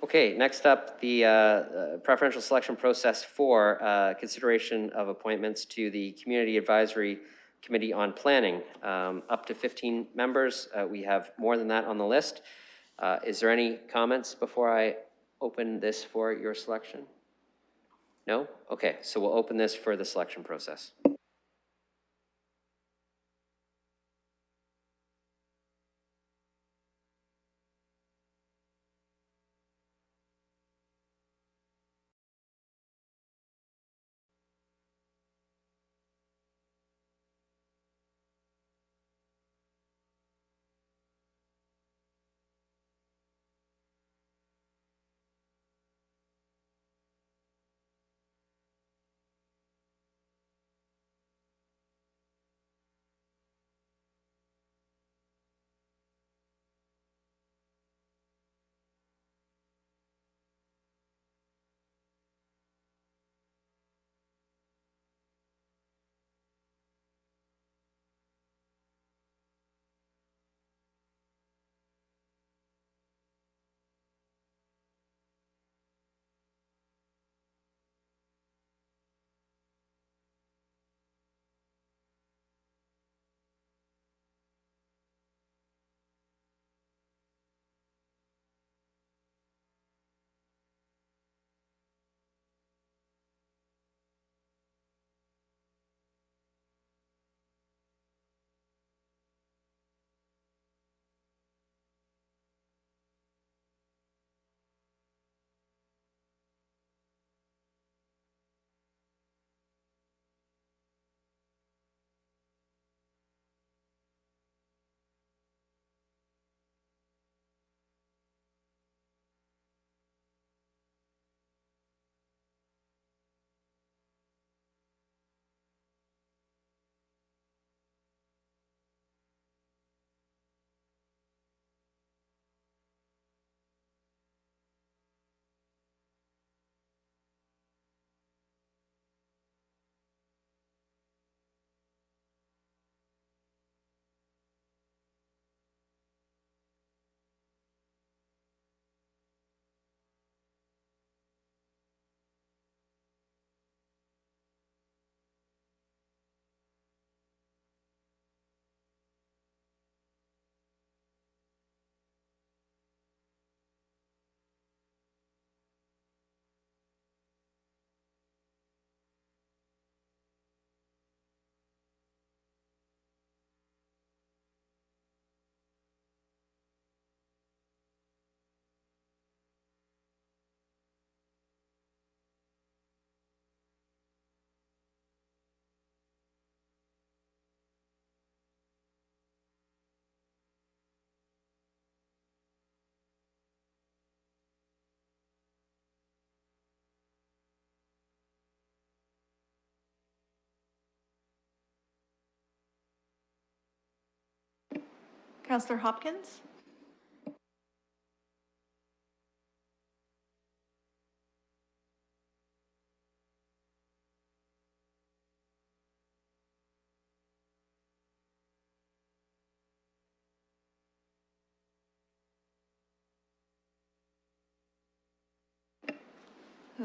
[SPEAKER 1] Okay, next up, the preferential selection process for consideration of appointments to the Community Advisory Committee on Planning. Up to 15 members. We have more than that on the list. Is there any comments before I open this for your selection? No? Okay, so we'll open this for the selection process.
[SPEAKER 8] Councillor Hopkins?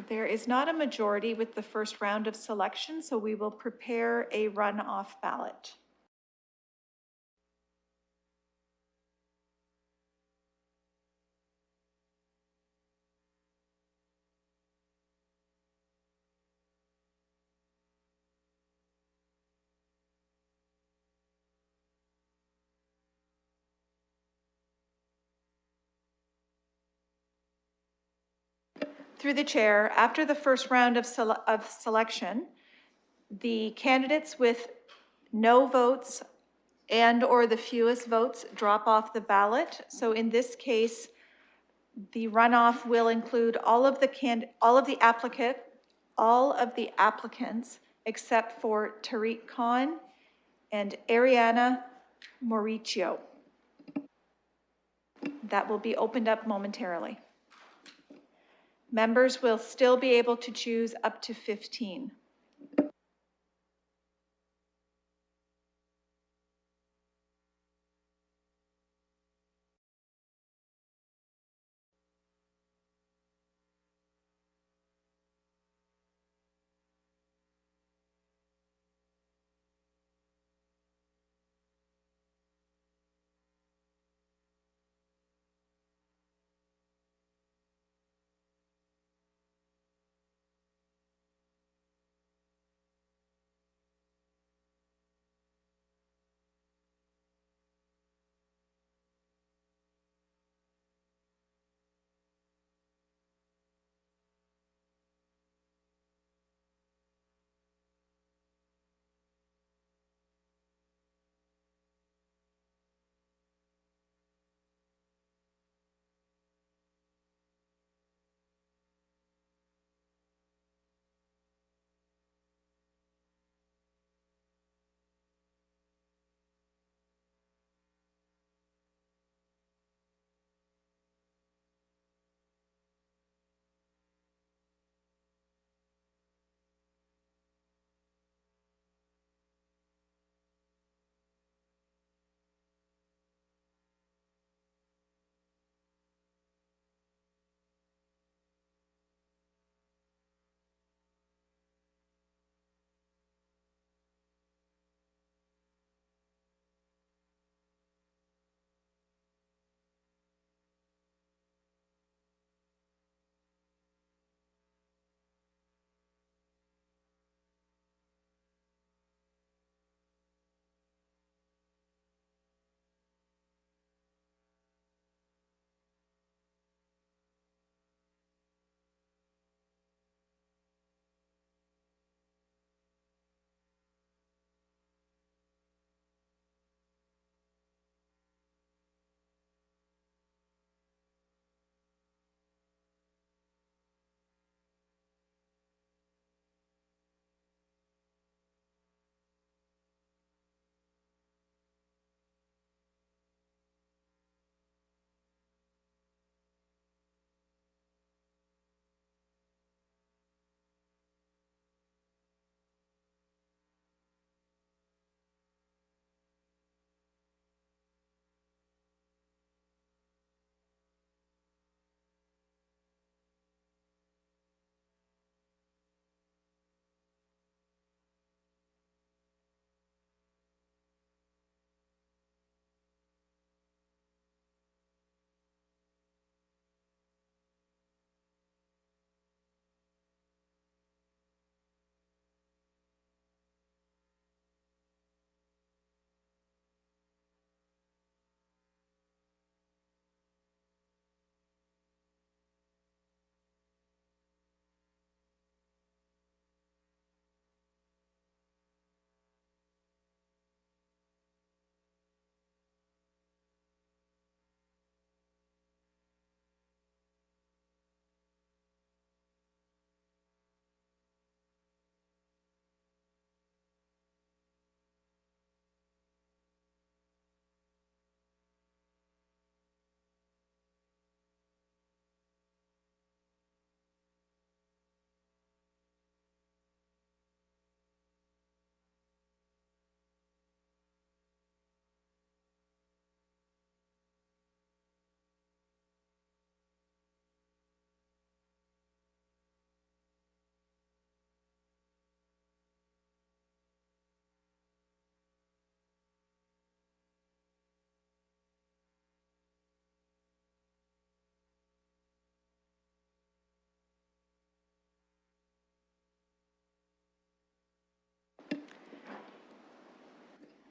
[SPEAKER 8] There is not a majority with the first round of selection, so we will prepare a runoff ballot. Through the chair, after the first round of selection, the candidates with no votes and/or the fewest votes drop off the ballot. So in this case, the runoff will include all of the applicants except for Tariq Khan and Ariana Mauricio. That will be opened up momentarily. Members will still be able to choose up to 15.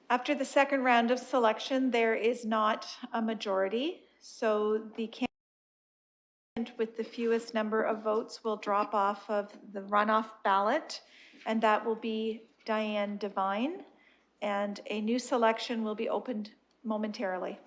[SPEAKER 8] After the second round of selection, there is not a majority, so the candidate with the fewest number of votes will drop off of the runoff ballot, and that will be Diane Devine, and a new selection will be opened momentarily.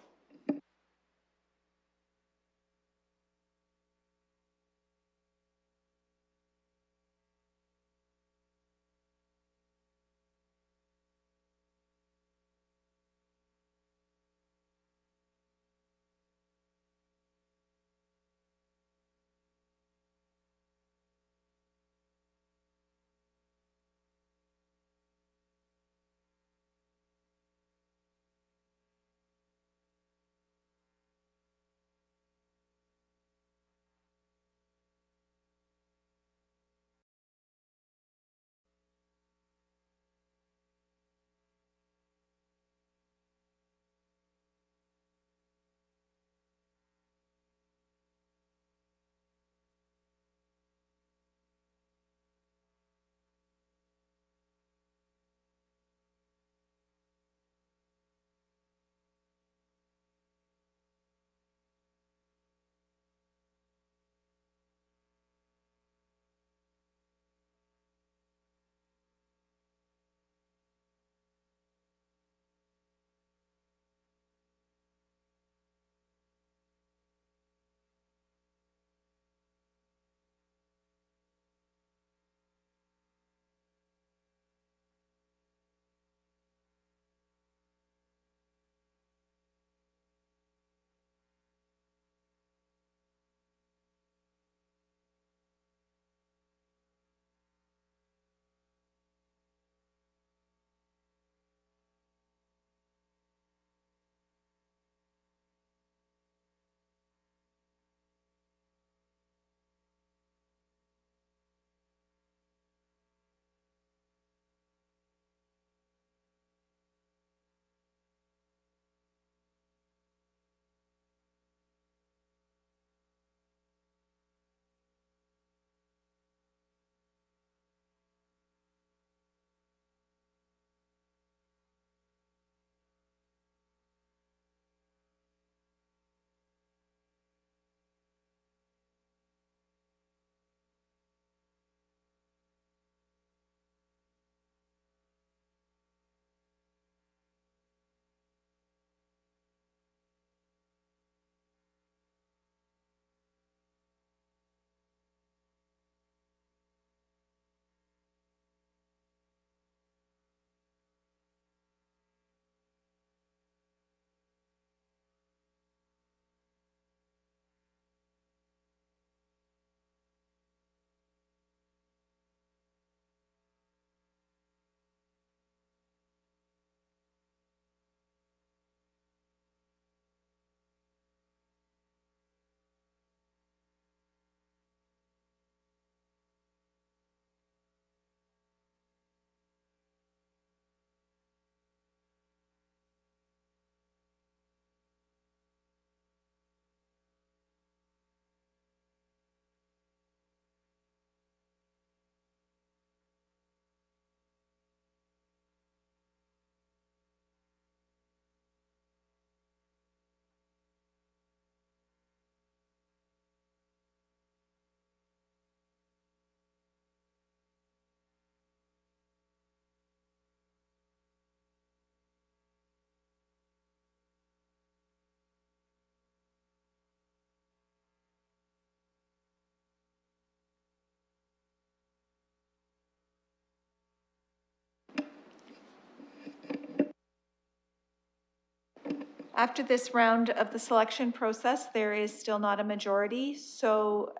[SPEAKER 8] After this round of the selection process, there is still not a majority. So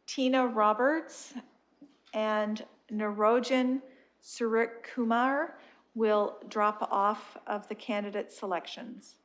[SPEAKER 8] Tina Roberts and Narojan Surik Kumar will drop off of the candidate selections.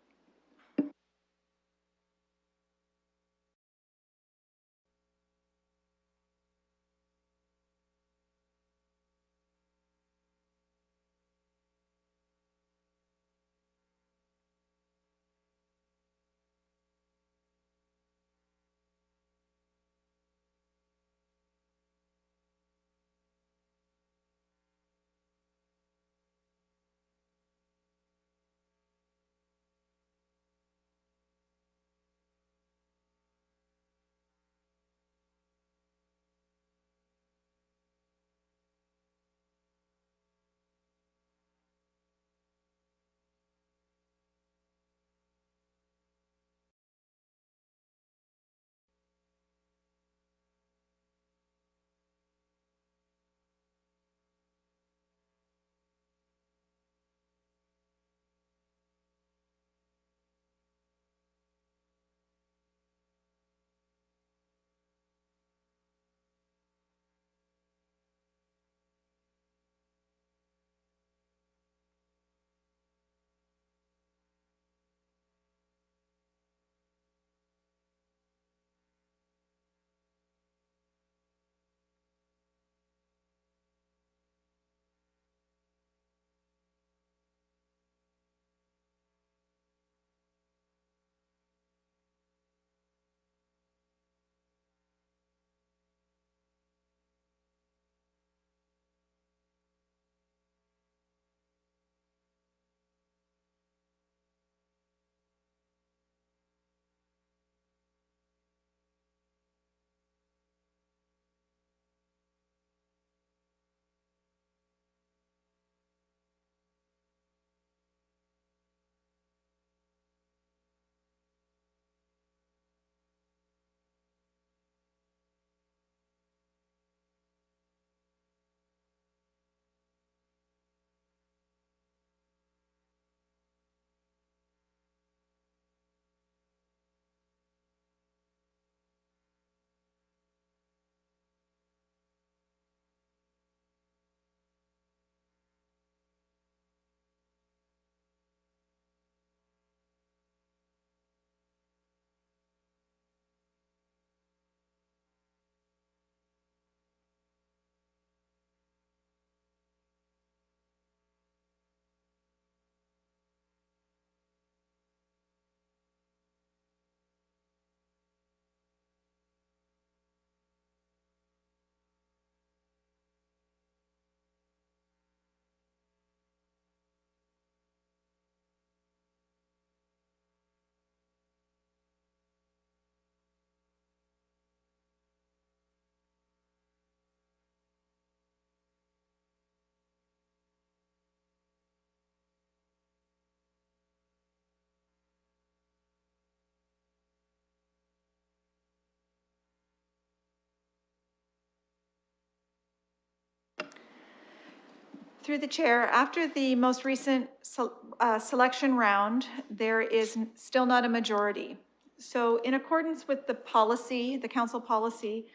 [SPEAKER 8] Through the chair, after the most recent selection round, there is still not a majority. So in accordance with the policy, the council policy,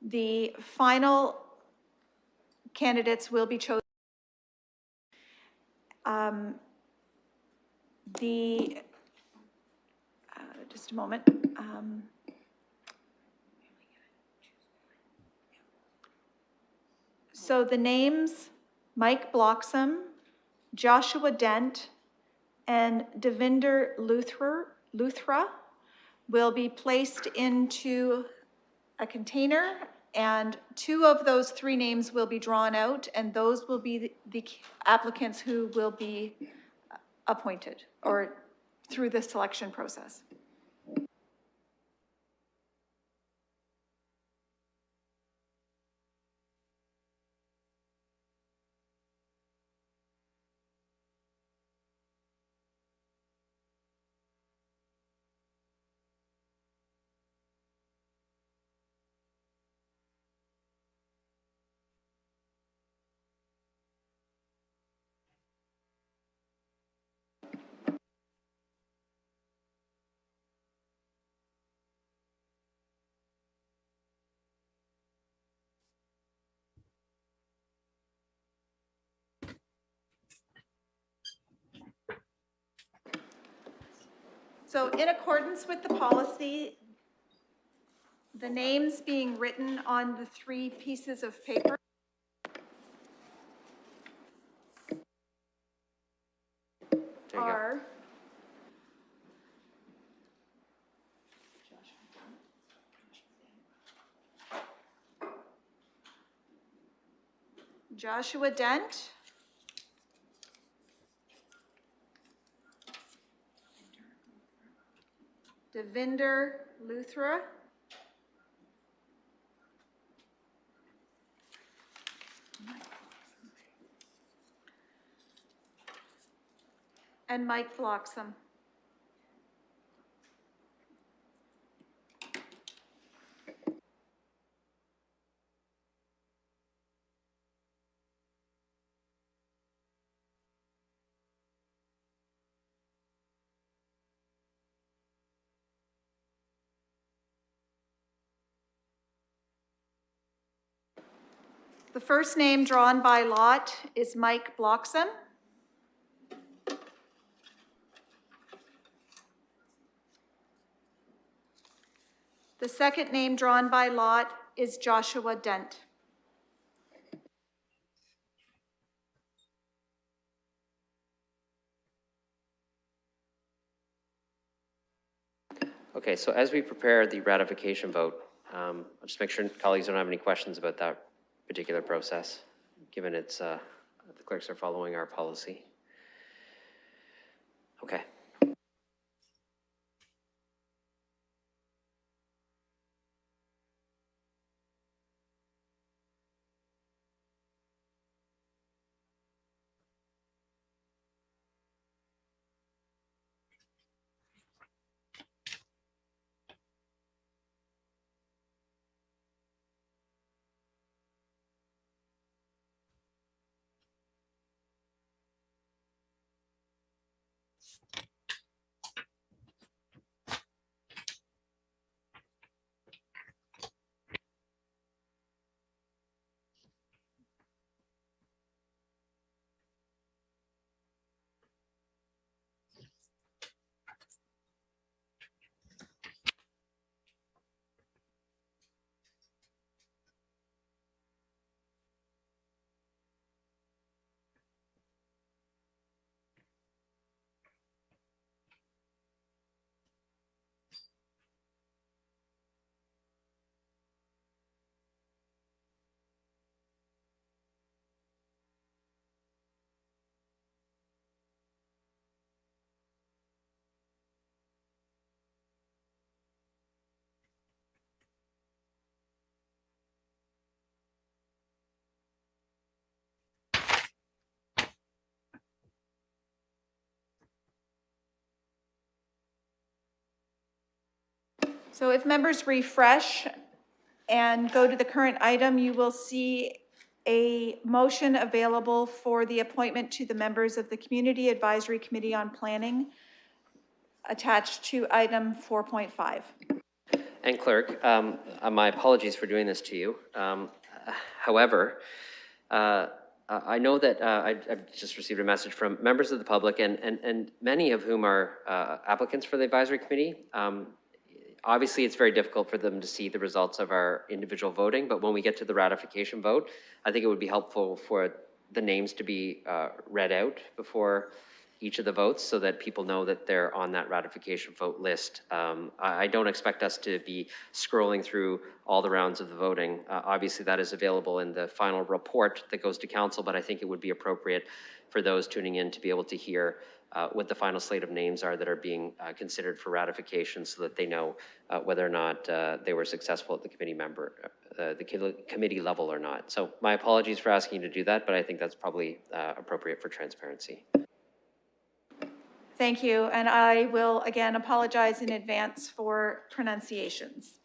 [SPEAKER 8] the final candidates will be chosen. Just a moment. So the names, Mike Bloxham, Joshua Dent, and Devinder Luthra will be placed into a container, and 2 of those 3 names will be drawn out, and those will be the applicants who will be appointed or through the selection process. So in accordance with the policy, the names being written on the 3 pieces of paper are Joshua Dent, Devinder Luthra, and Mike Bloxham. The first name drawn by lot is Mike Bloxham. The second name drawn by lot is Joshua Dent.
[SPEAKER 1] Okay, so as we prepare the ratification vote, I'll just make sure colleagues don't have any questions about that particular process, given it's, the clerks are following our policy. Okay. So if members refresh and go to the current item, you will see
[SPEAKER 8] a motion available for the appointment to the members of the Community Advisory Committee on Planning attached to item 4.5.
[SPEAKER 1] And clerk, my apologies for doing this to you. However, I know that I've just received a message from members of the public and many of whom are applicants for the advisory committee. Obviously, it's very difficult for them to see the results of our individual voting, but when we get to the ratification vote, I think it would be helpful for the names to be read out before each of the votes so that people know that they're on that ratification vote list. I don't expect us to be scrolling through all the rounds of the voting. Obviously, that is available in the final report that goes to council, but I think it would be appropriate for those tuning in to be able to hear what the final slate of names are that are being considered for ratification so that they know whether or not they were successful at the committee level or not. So my apologies for asking you to do that, but I think that's probably appropriate for transparency.
[SPEAKER 8] Thank you, and I will again apologize in advance for pronunciations.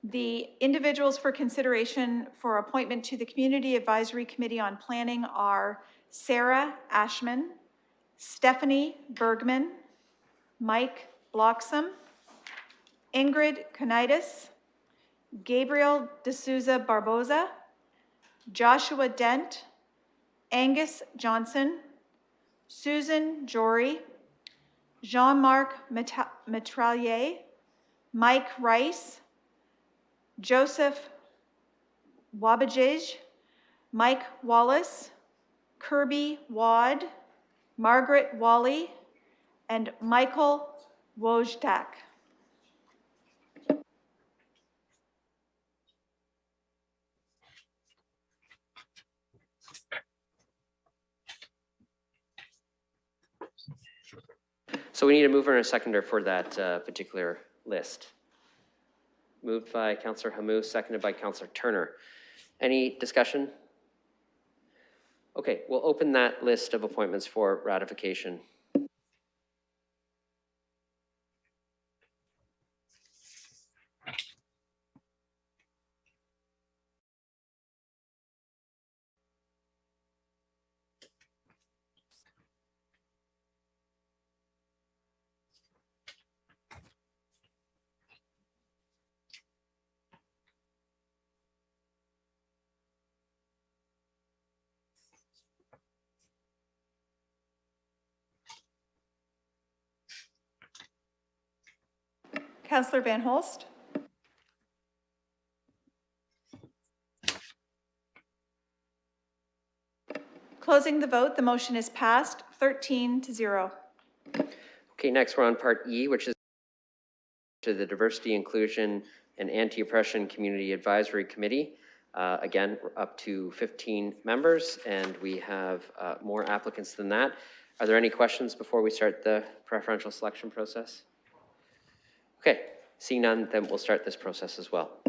[SPEAKER 8] The individuals for consideration for appointment to the Community Advisory Committee on Planning are Sarah Ashman, Stephanie Bergman, Mike Bloxam, Ingrid Konitis, Gabriel D'Souza Barboza, Joshua Dent, Angus Johnson, Susan Jory, Jean-Marc Metralier, Mike Rice, Joseph Wabajij, Mike Wallace, Kirby Wad, Margaret Wally, and Michael Wojtak.
[SPEAKER 1] So we need a mover and a seconder for that particular list. Moved by Councillor Hamous, seconded by Councillor Turner. Any discussion? Okay, we'll open that list of appointments for ratification.
[SPEAKER 8] Councillor Van Holst. Closing the vote, the motion is passed 13-0.
[SPEAKER 1] Okay, next we're on part E, which is to the Diversity, Inclusion, and Anti-Oppression Community Advisory Committee. Again, we're up to 15 members, and we have more applicants than that. Are there any questions before we start the preferential selection process? Okay, seeing none, then we'll start this process as well.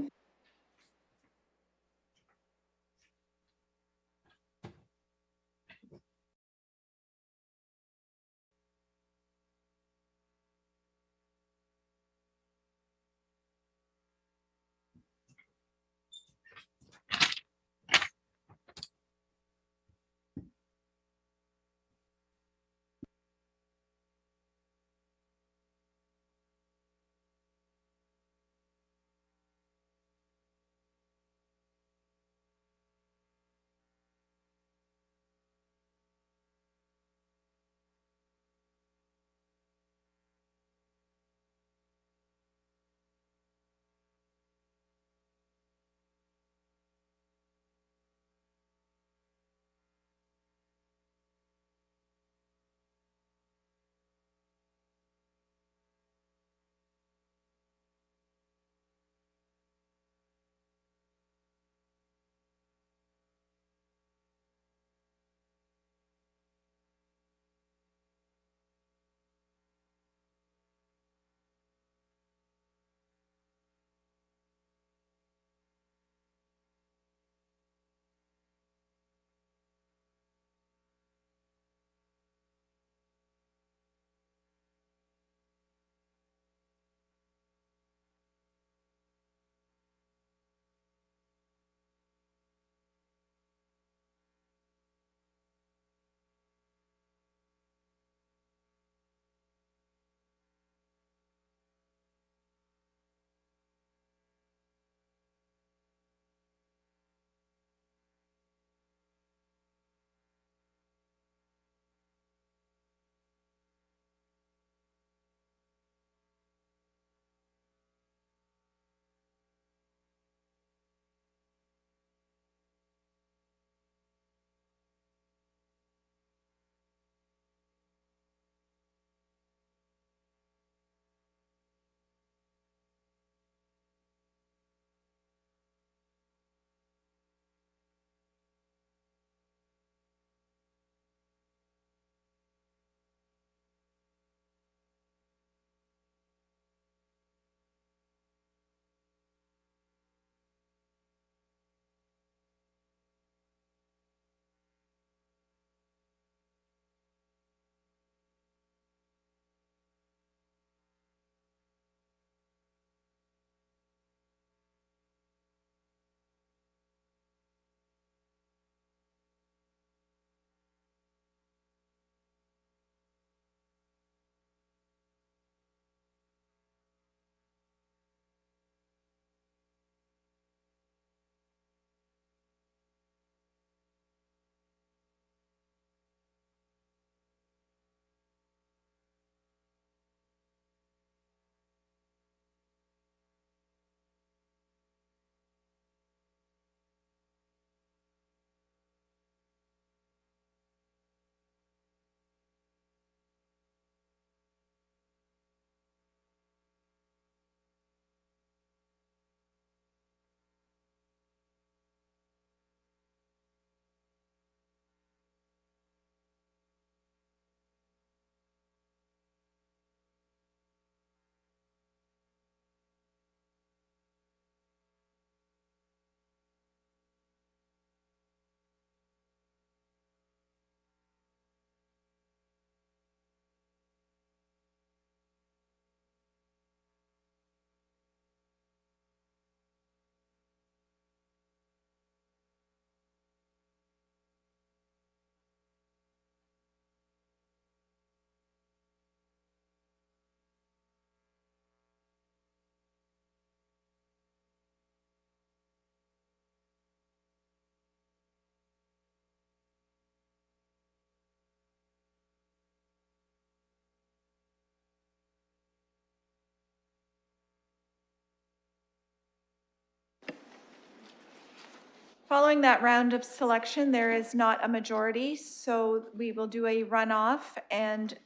[SPEAKER 8] Following that round of selection, there is not a majority, so we will do a runoff and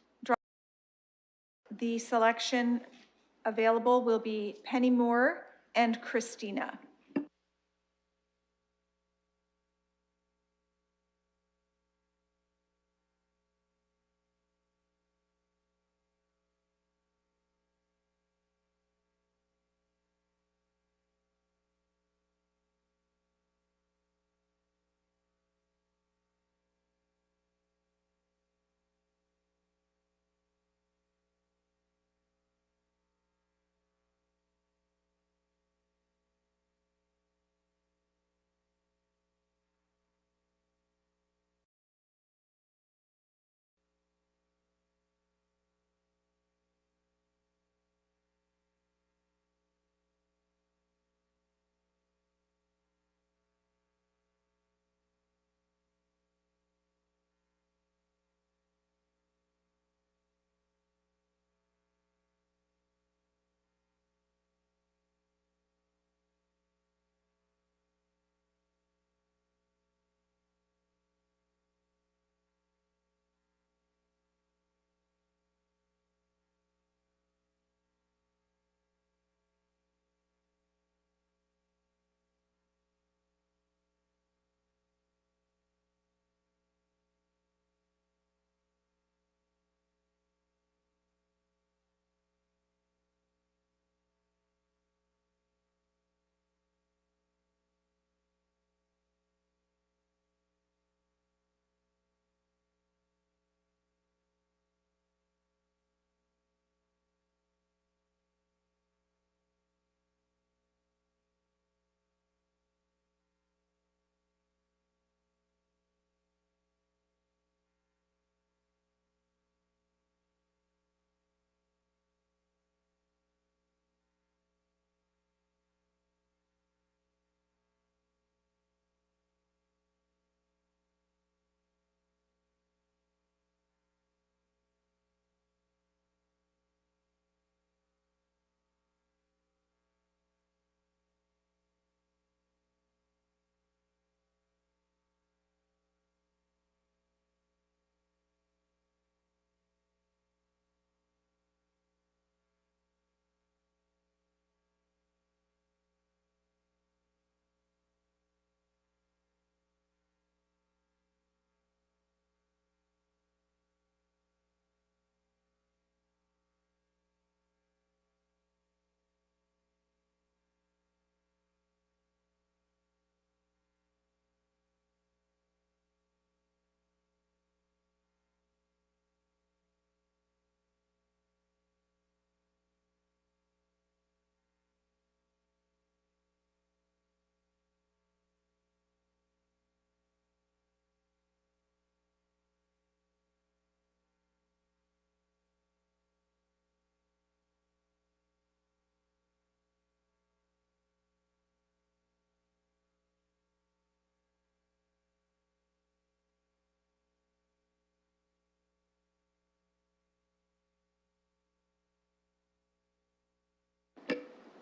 [SPEAKER 8] the selection available will be Penny Moore and Christina.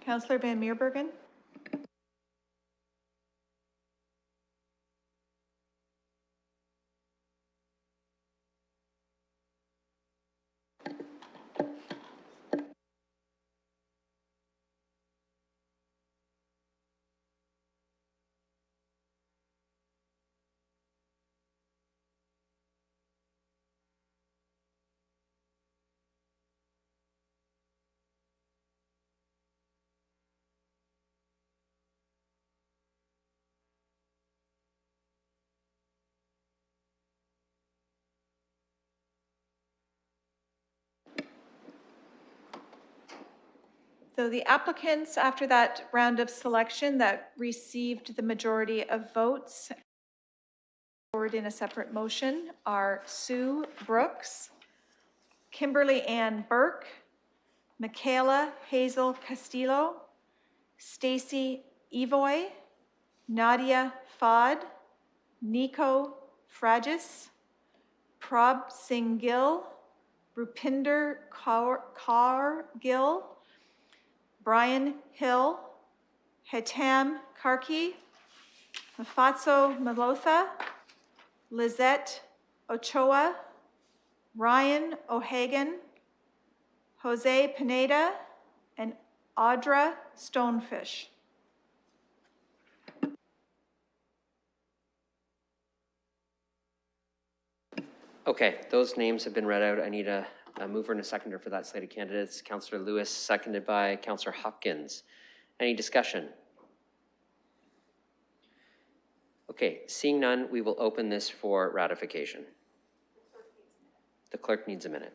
[SPEAKER 8] Councillor Van Meerbergen? So the applicants, after that round of selection that received the majority of votes, forward in a separate motion are Sue Brooks, Kimberly Ann Burke, Michaela Hazel Castillo, Stacy Evoy, Nadia Fad, Nico Fragis, Prab Singh Gill, Rupinder Kaur Gill, Brian Hill, Hetam Karki, Mafatso Malotha, Lizette Ochoa, Ryan O'Hagan, Jose Pineda, and Audra Stonefish.
[SPEAKER 1] Okay, those names have been read out. I need a mover and a seconder for that slate of candidates. Councillor Lewis, seconded by Councillor Hopkins. Any discussion? Okay, seeing none, we will open this for ratification. The clerk needs a minute.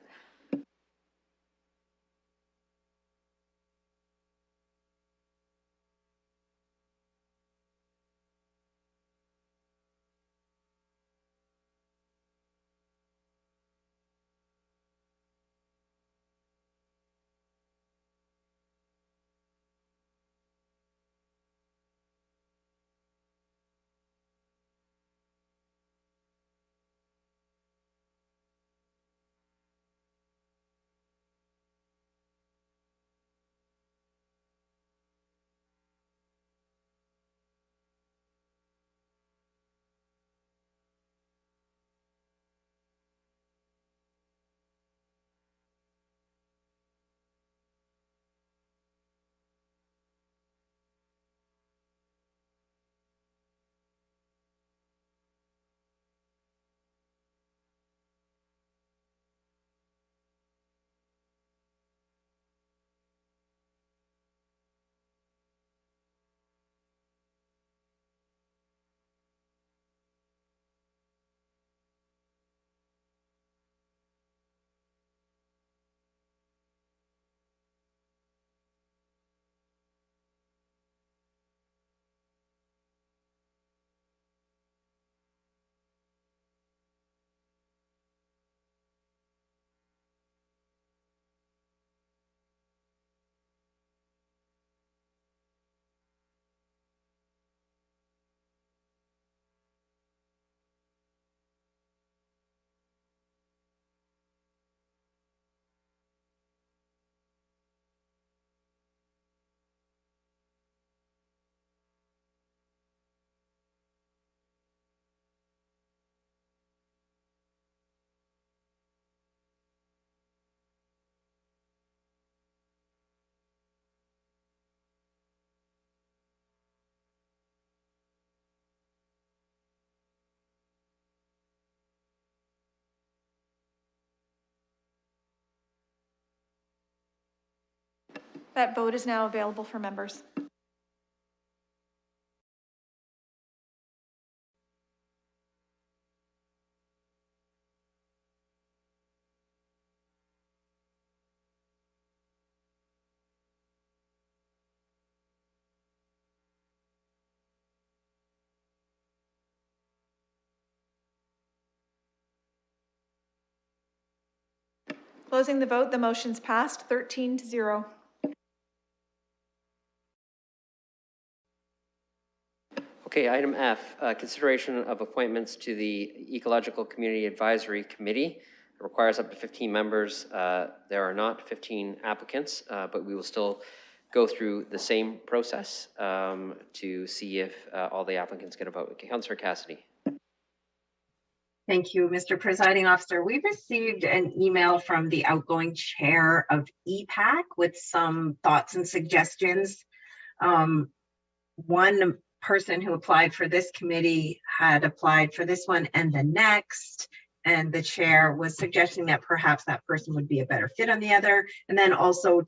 [SPEAKER 8] That vote is now available for members. Closing the vote, the motion's passed 13-0.
[SPEAKER 1] Okay, item F, consideration of appointments to the Ecological Community Advisory Committee. It requires up to 15 members. There are not 15 applicants, but we will still go through the same process to see if all the applicants get a vote. Councillor Cassidy.
[SPEAKER 3] Thank you, Mr. Presiding Officer. We received an email from the outgoing chair of EPAC with some thoughts and suggestions. One person who applied for this committee had applied for this one and the next, and the chair was suggesting that perhaps that person would be a better fit on the other. And then also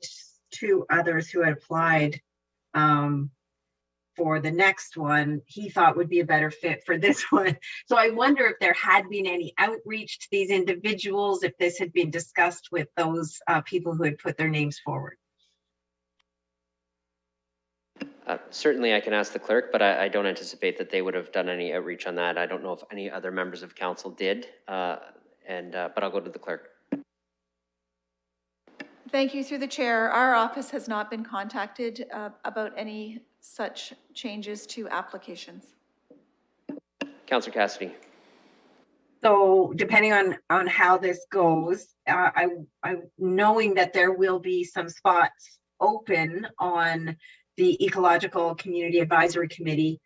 [SPEAKER 3] two others who had applied for the next one, he thought would be a better fit for this one. So I wonder if there had been any outreach to these individuals, if this had been discussed with those people who had put their names forward.
[SPEAKER 1] Certainly I can ask the clerk, but I don't anticipate that they would have done any outreach on that. I don't know if any other members of council did, but I'll go to the clerk.
[SPEAKER 8] Thank you. Through the chair, our office has not been contacted about any such changes to applications.
[SPEAKER 1] Councillor Cassidy.
[SPEAKER 3] So depending on how this goes, I knowing that there will be some spots open on the Ecological Community Advisory Committee,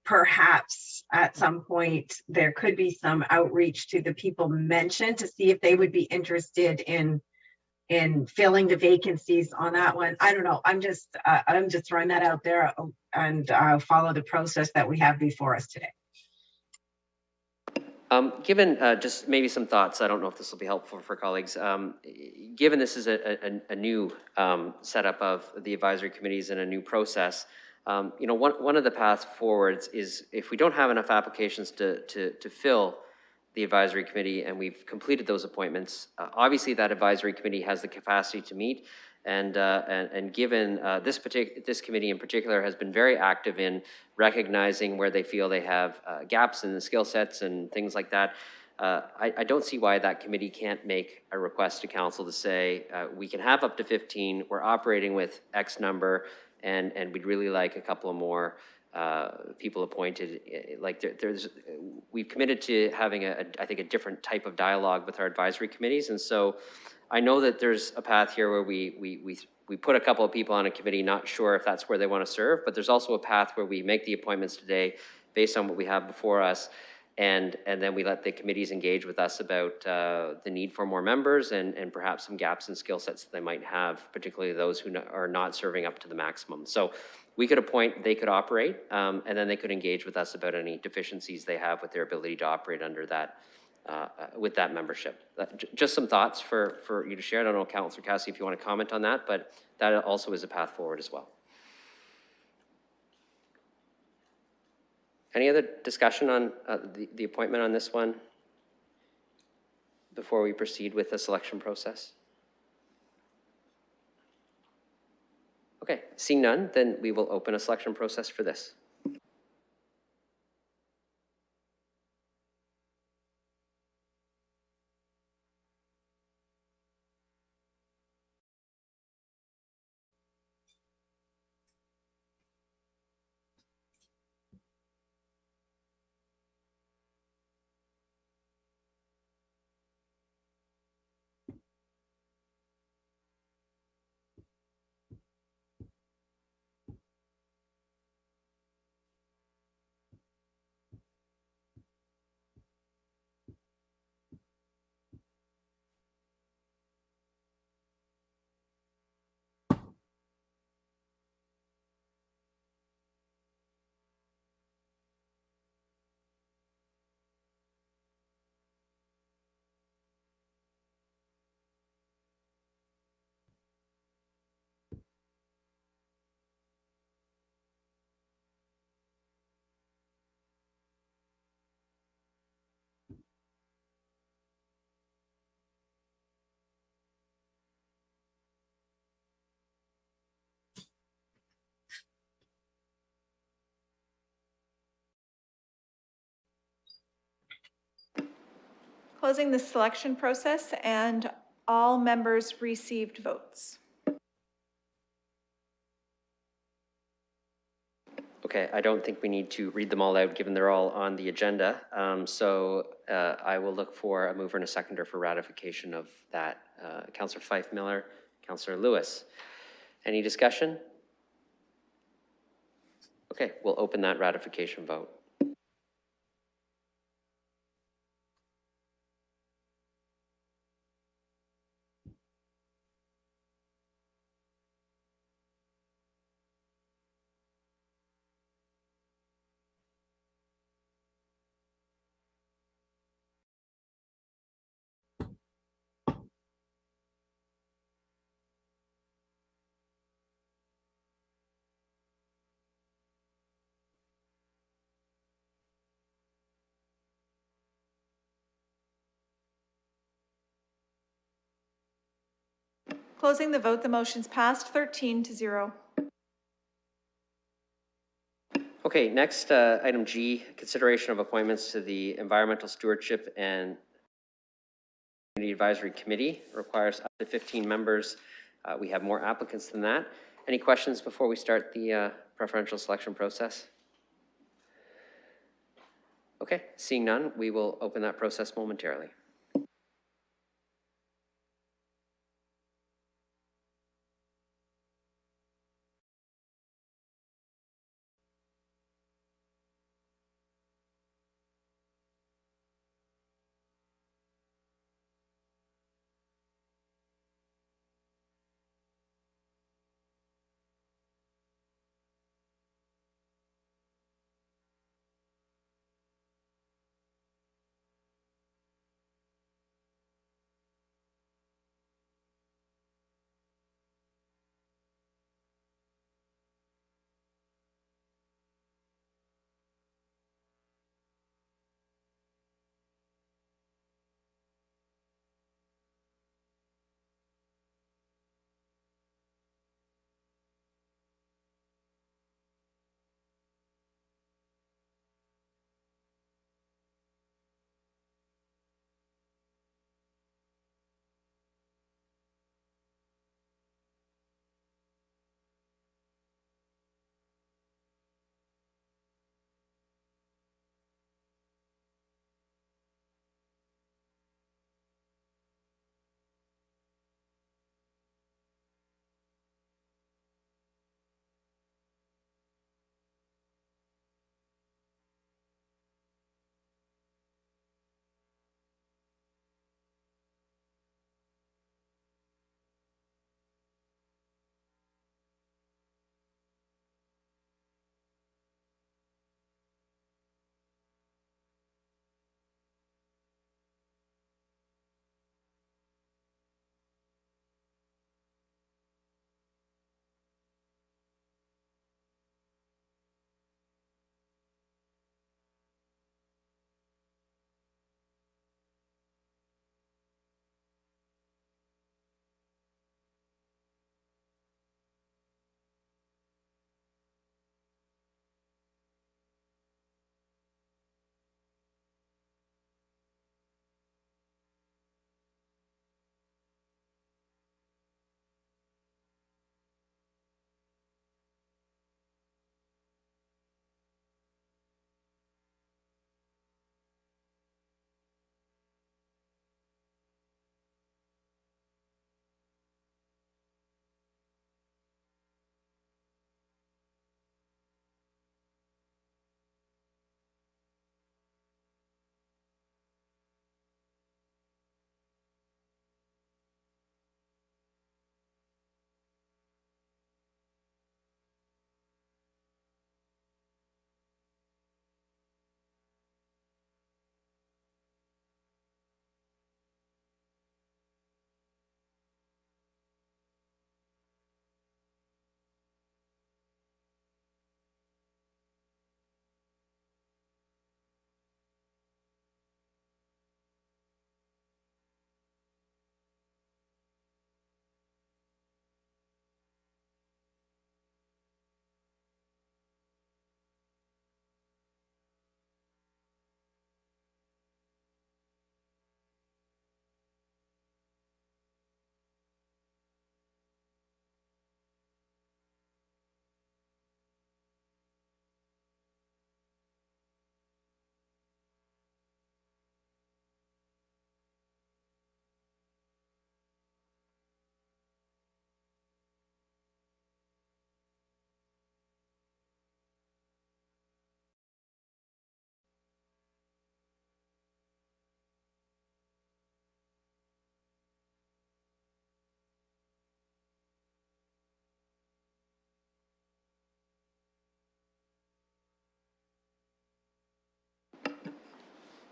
[SPEAKER 3] perhaps at some point there could be some outreach to the people mentioned to see if they would be interested in filling the vacancies on that one. I don't know. I'm just throwing that out there, and follow the process that we have before us today.
[SPEAKER 1] Given just maybe some thoughts, I don't know if this will be helpful for colleagues. Given this is a new setup of the advisory committees and a new process, you know, one of the paths forwards is if we don't have enough applications to fill the advisory committee and we've completed those appointments, obviously that advisory committee has the capacity to meet. And given this committee in particular has been very active in recognizing where they feel they have gaps in the skill sets and things like that, I don't see why that committee can't make a request to council to say, we can have up to 15, we're operating with X number, and we'd really like a couple of more people appointed. Like we've committed to having I think a different type of dialogue with our advisory committees. And so I know that there's a path here where we put a couple of people on a committee, not sure if that's where they want to serve, but there's also a path where we make the appointments today based on what we have before us. And then we let the committees engage with us about the need for more members and perhaps some gaps in skill sets that they might have, particularly those who are not serving up to the maximum. So we could appoint, they could operate, and then they could engage with us about any deficiencies they have with their ability to operate under that, with that membership. Just some thoughts for you to share. I don't know, Councillor Cassidy, if you want to comment on that, but that also is a path forward as well. Any other discussion on the appointment on this one before we proceed with the selection process? Okay, seeing none, then we will open a selection process for this.
[SPEAKER 8] Closing the selection process, and all members received votes.
[SPEAKER 1] Okay, I don't think we need to read them all out given they're all on the agenda. I will look for a mover and a seconder for ratification of that. Councillor Fife Miller, Councillor Lewis. Any discussion? Okay, we'll open that ratification vote.
[SPEAKER 8] Closing the vote, the motion's passed 13-0.
[SPEAKER 1] Okay, next item G, consideration of appointments to the Environmental Stewardship and Community Advisory Committee. Requires up to 15 members. We have more applicants than that. Any questions before we start the preferential selection process? Okay, seeing none, we will open that process momentarily.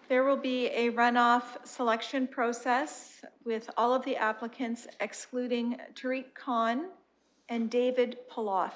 [SPEAKER 8] There will be a runoff selection process with all of the applicants excluding Tariq Khan and David Poloff.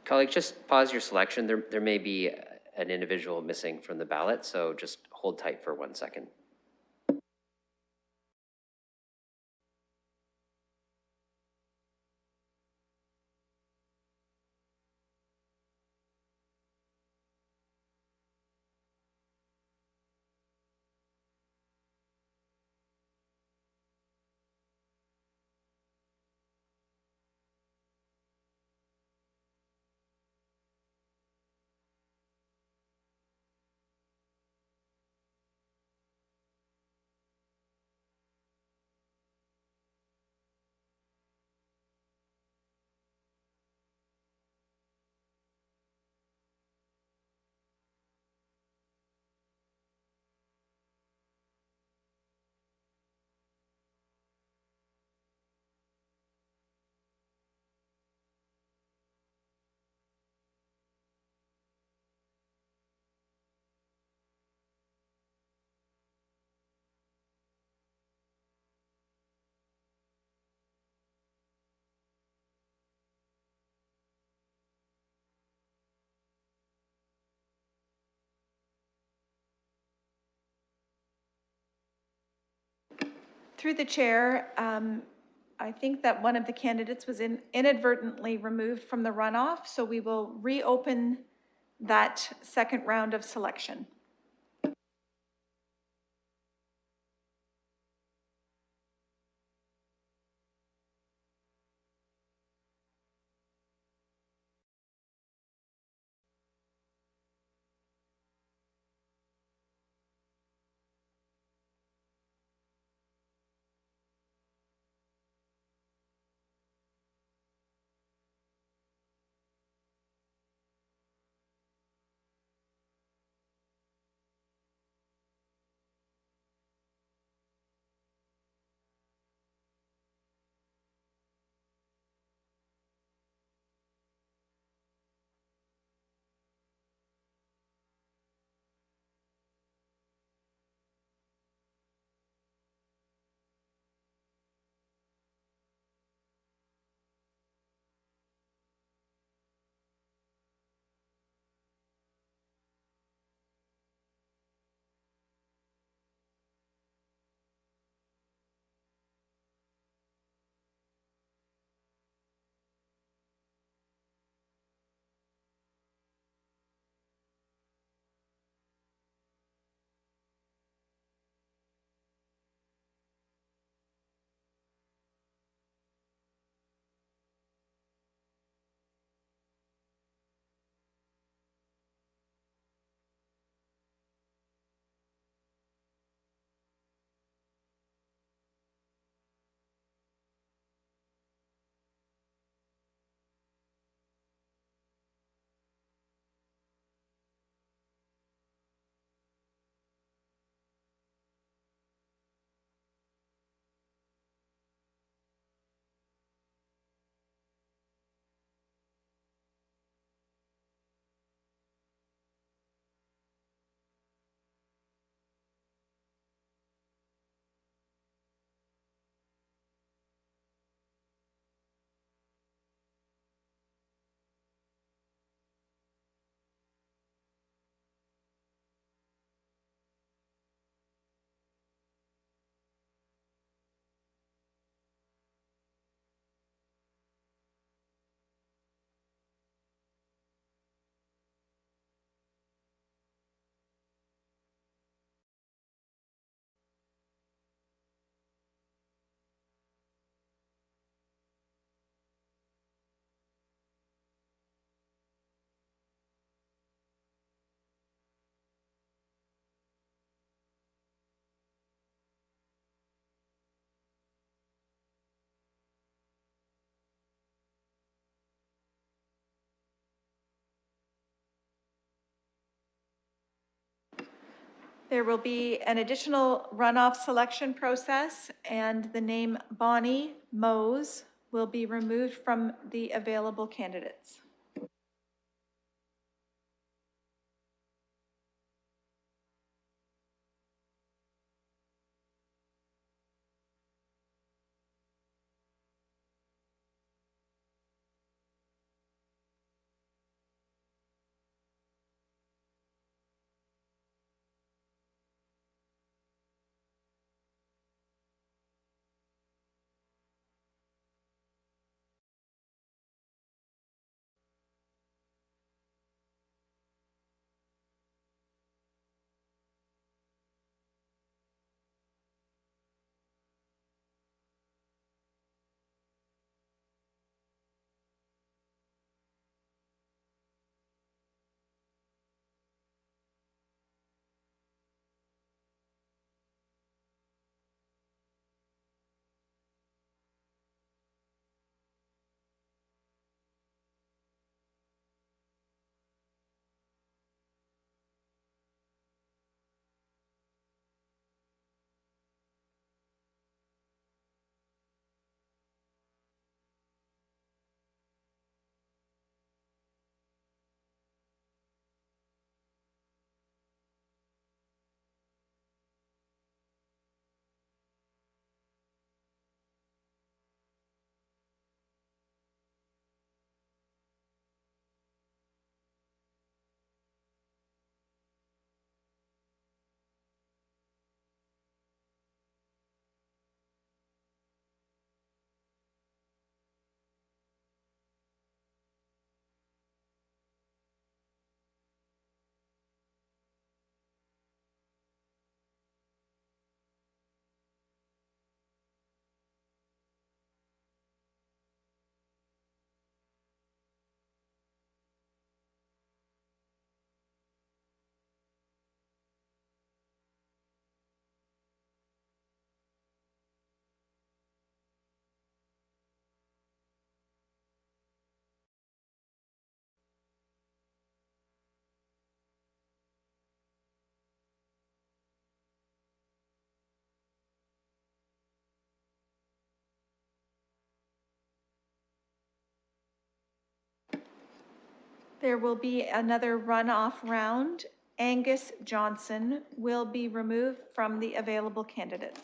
[SPEAKER 1] Colleagues, just pause your selection. There may be an individual missing from the ballot, so just hold tight for 1 second.
[SPEAKER 8] Through the chair, I think that one of the candidates was inadvertently removed from the runoff, so we will reopen that second round of selection. There will be an additional runoff selection process, and the name Bonnie Mose will be removed from the available candidates. There will be another runoff round. Angus Johnson will be removed from the available candidates.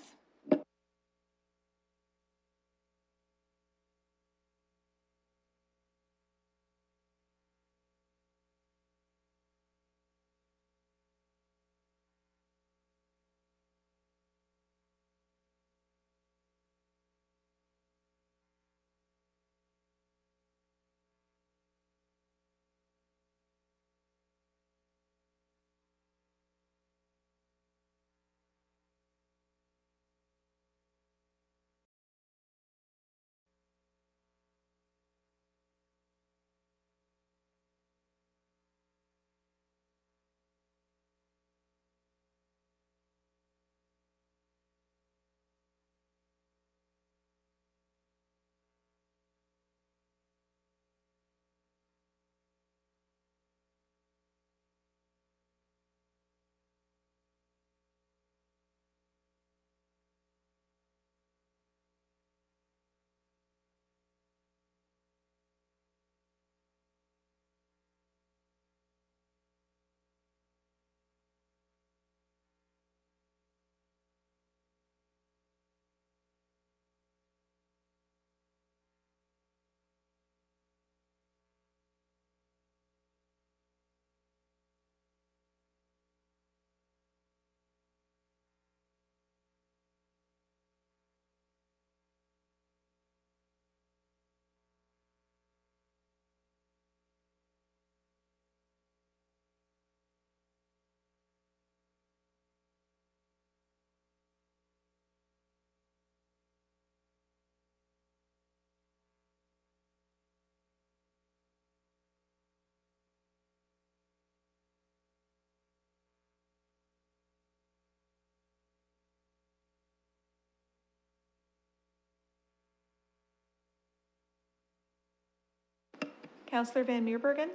[SPEAKER 8] Councillor Van Meerbergen?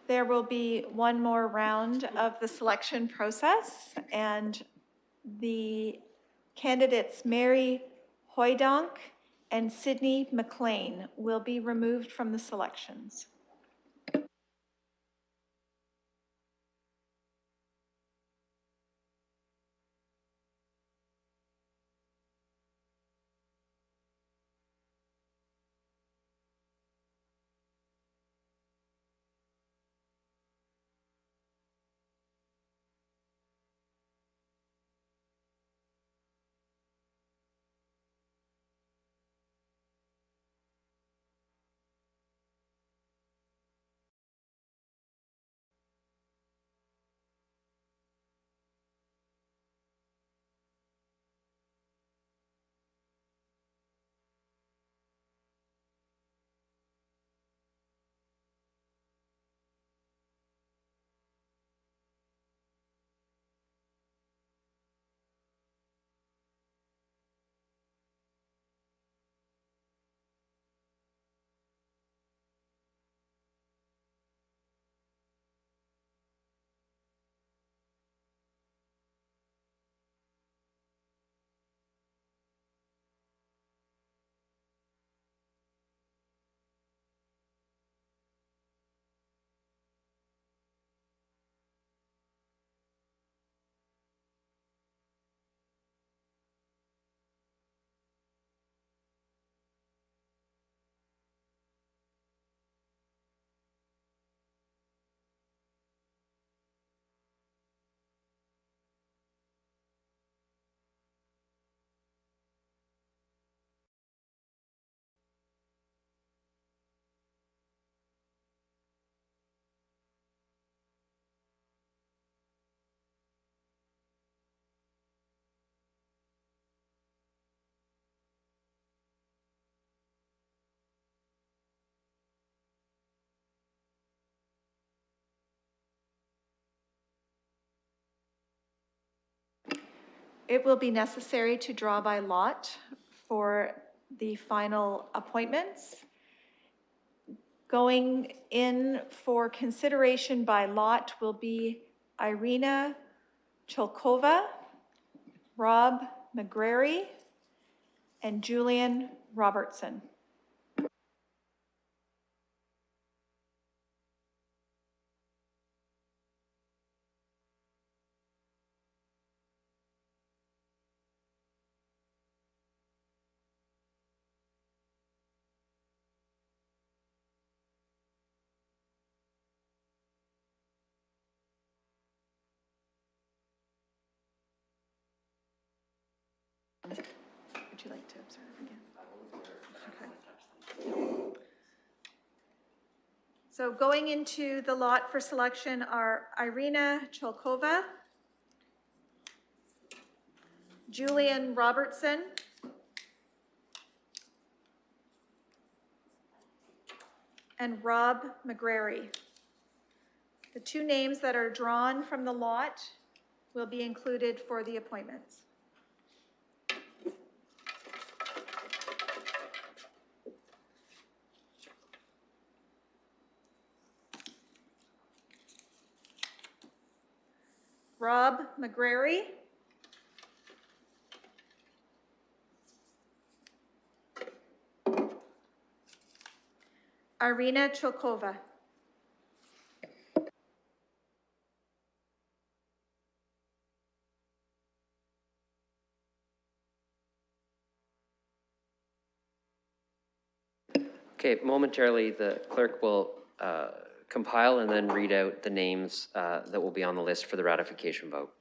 [SPEAKER 8] There will be one more round of the selection process, and the candidates Mary Hoydonk and Sydney McLean will be removed from the selections. It will be necessary to draw by lot for the final appointments. Going in for consideration by lot will be Irina Cholkova, Rob McGrary, and Julian Robertson. Would you like to observe again? Okay. So going into the lot for selection are Irina Cholkova, Julian Robertson, and Rob McGrary. The two names that are drawn from the lot will be included for the appointments. Rob McGrary, Irina Cholkova.
[SPEAKER 1] Okay, momentarily, the clerk will compile and then read out the names that will be on the list for the ratification vote.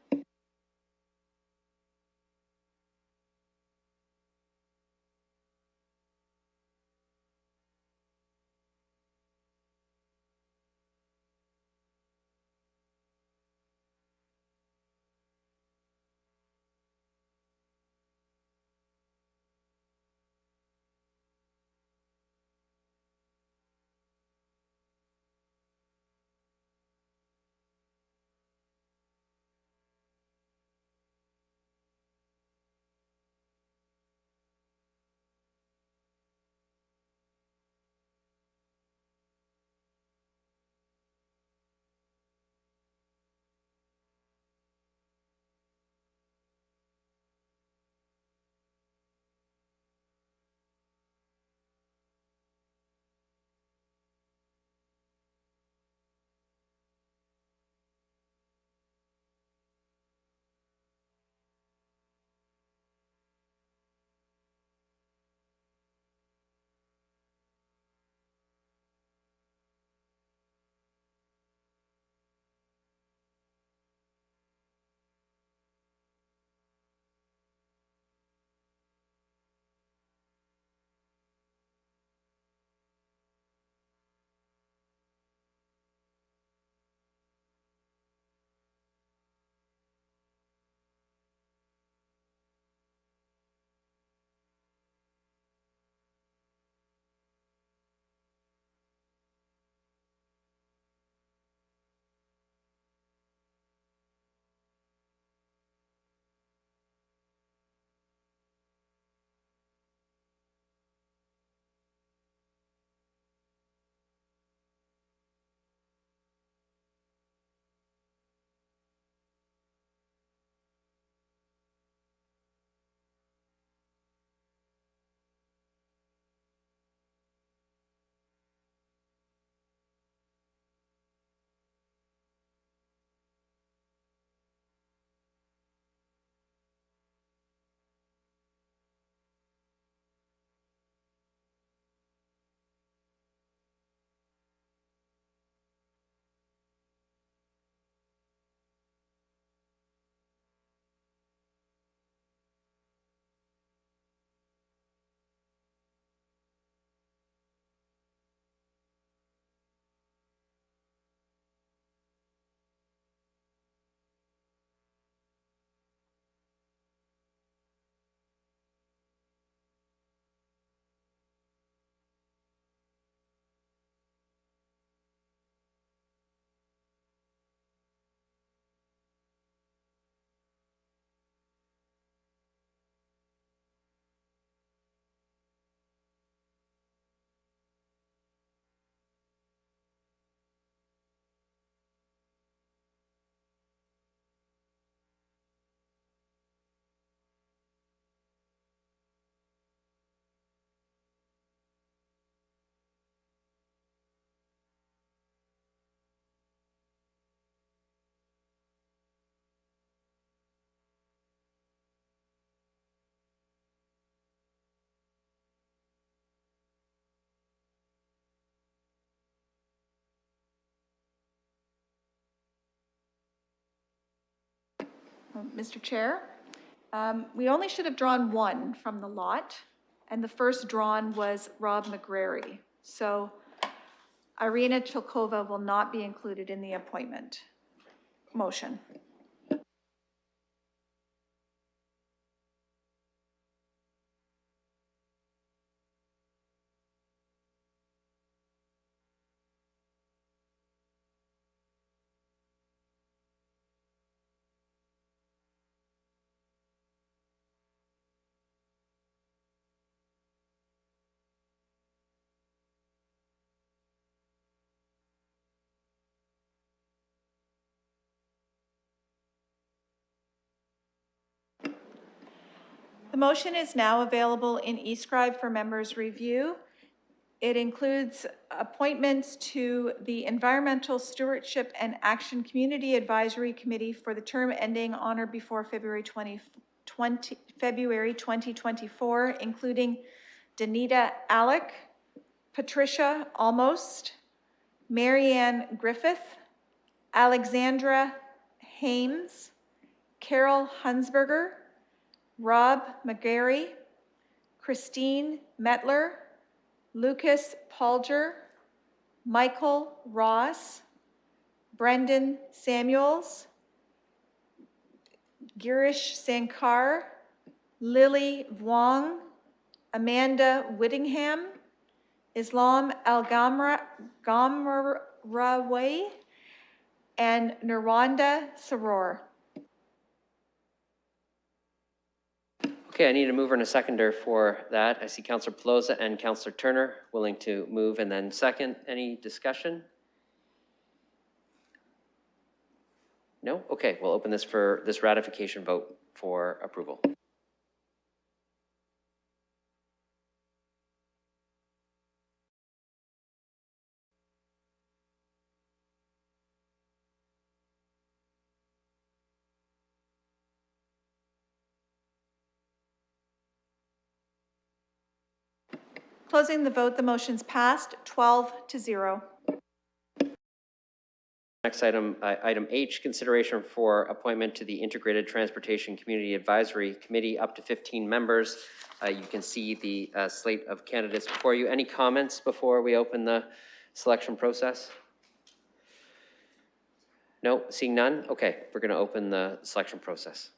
[SPEAKER 8] Mr. Chair, we only should have drawn one from the lot, and the first drawn was Rob McGrary. So Irina Chilkova will not be included in the appointment motion. The motion is now available in eScribe for members' review. It includes appointments to the Environmental Stewardship and Action Community Advisory Committee for the term ending on or before February 2024, including Danita Alec, Patricia Almost, Marianne Griffith, Alexandra Hames, Carol Hunsberger, Rob McGarry, Christine Metler, Lucas Palger, Michael Ross, Brendan Samuels, Girish Sankar, Lily Vuong, Amanda Whittingham, Islam Al-Gamraway, and Nirwanda Saror.
[SPEAKER 1] Okay, I need a mover and a seconder for that. I see Councillor Pelosa and Councillor Turner willing to move and then second. Any discussion? No? Okay, we'll open this for this ratification vote for approval.
[SPEAKER 8] Closing the vote, the motion's passed 12-0.
[SPEAKER 1] Next item, item H, consideration for appointment to the Integrated Transportation Community Advisory Committee, up to 15 members. You can see the slate of candidates before you. Any comments before we open the selection process? No, seeing none? Okay, we're going to open the selection process.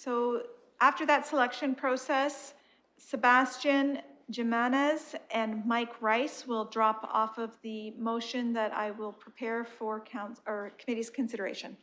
[SPEAKER 8] So after that selection process, Sebastian Jimenez and Mike Rice will drop off of the motion that I will prepare for committee's consideration.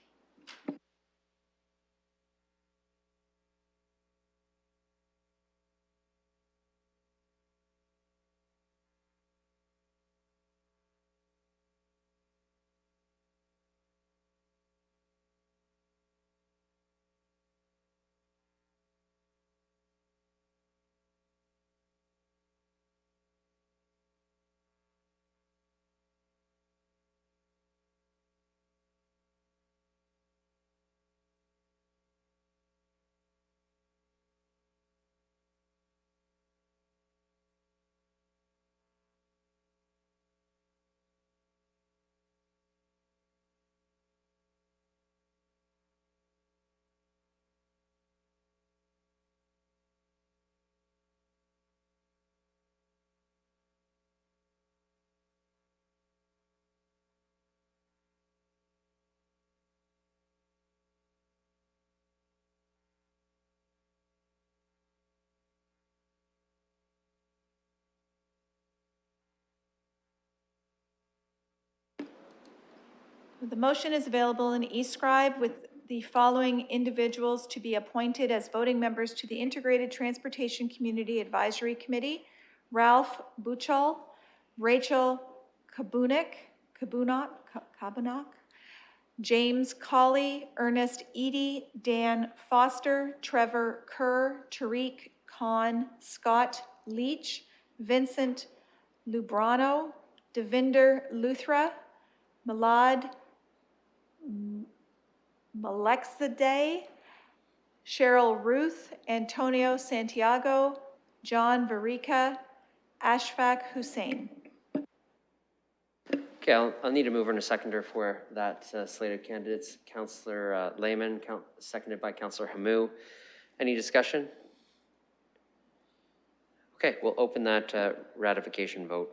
[SPEAKER 8] The motion is available in eScribe with the following individuals to be appointed as voting members to the Integrated Transportation Community Advisory Committee: Ralph Buchal, Rachel Kabunak, James Colley, Ernest Eady, Dan Foster, Trevor Kerr, Tariq Khan, Scott Leach, Vincent Lubrano, Devinder Luthra, Milad Malexaday, Cheryl Ruth, Antonio Santiago, John Varica, Ashfaq Hussain.
[SPEAKER 1] Okay, I'll need a mover and a seconder for that slate of candidates. Councillor Lehman, seconded by Councillor Hamou. Any discussion? Okay, we'll open that ratification vote.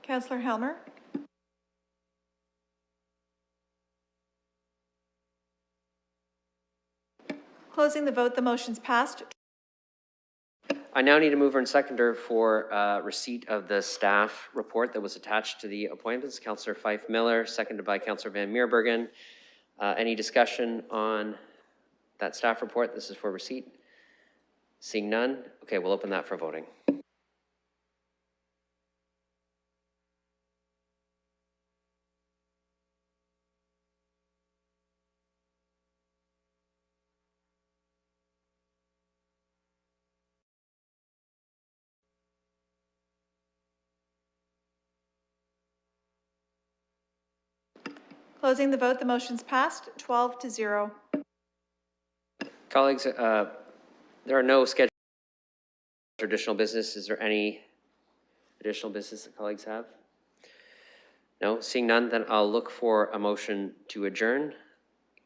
[SPEAKER 8] Councillor Helmer. Closing the vote, the motion's passed.
[SPEAKER 1] I now need a mover and seconder for receipt of the staff report that was attached to the appointments. Councillor Fife Miller, seconded by Councillor Van Meerbergen. Any discussion on that staff report? This is for receipt. Seeing none. Okay, we'll open that for voting.
[SPEAKER 8] Closing the vote, the motion's passed, 12-0.
[SPEAKER 1] Colleagues, there are no scheduled additional business. Is there any additional business that colleagues have? No, seeing none, then I'll look for a motion to adjourn.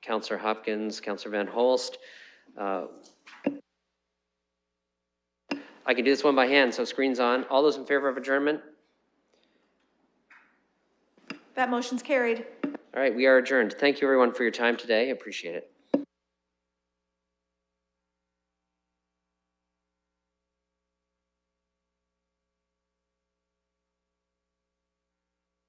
[SPEAKER 1] Councillor Hopkins, Councillor Van Holst. I can do this one by hand, so screen's on. All those in favor of adjournment?
[SPEAKER 8] That motion's carried.
[SPEAKER 1] All right, we are adjourned. Thank you everyone for your time today. Appreciate it.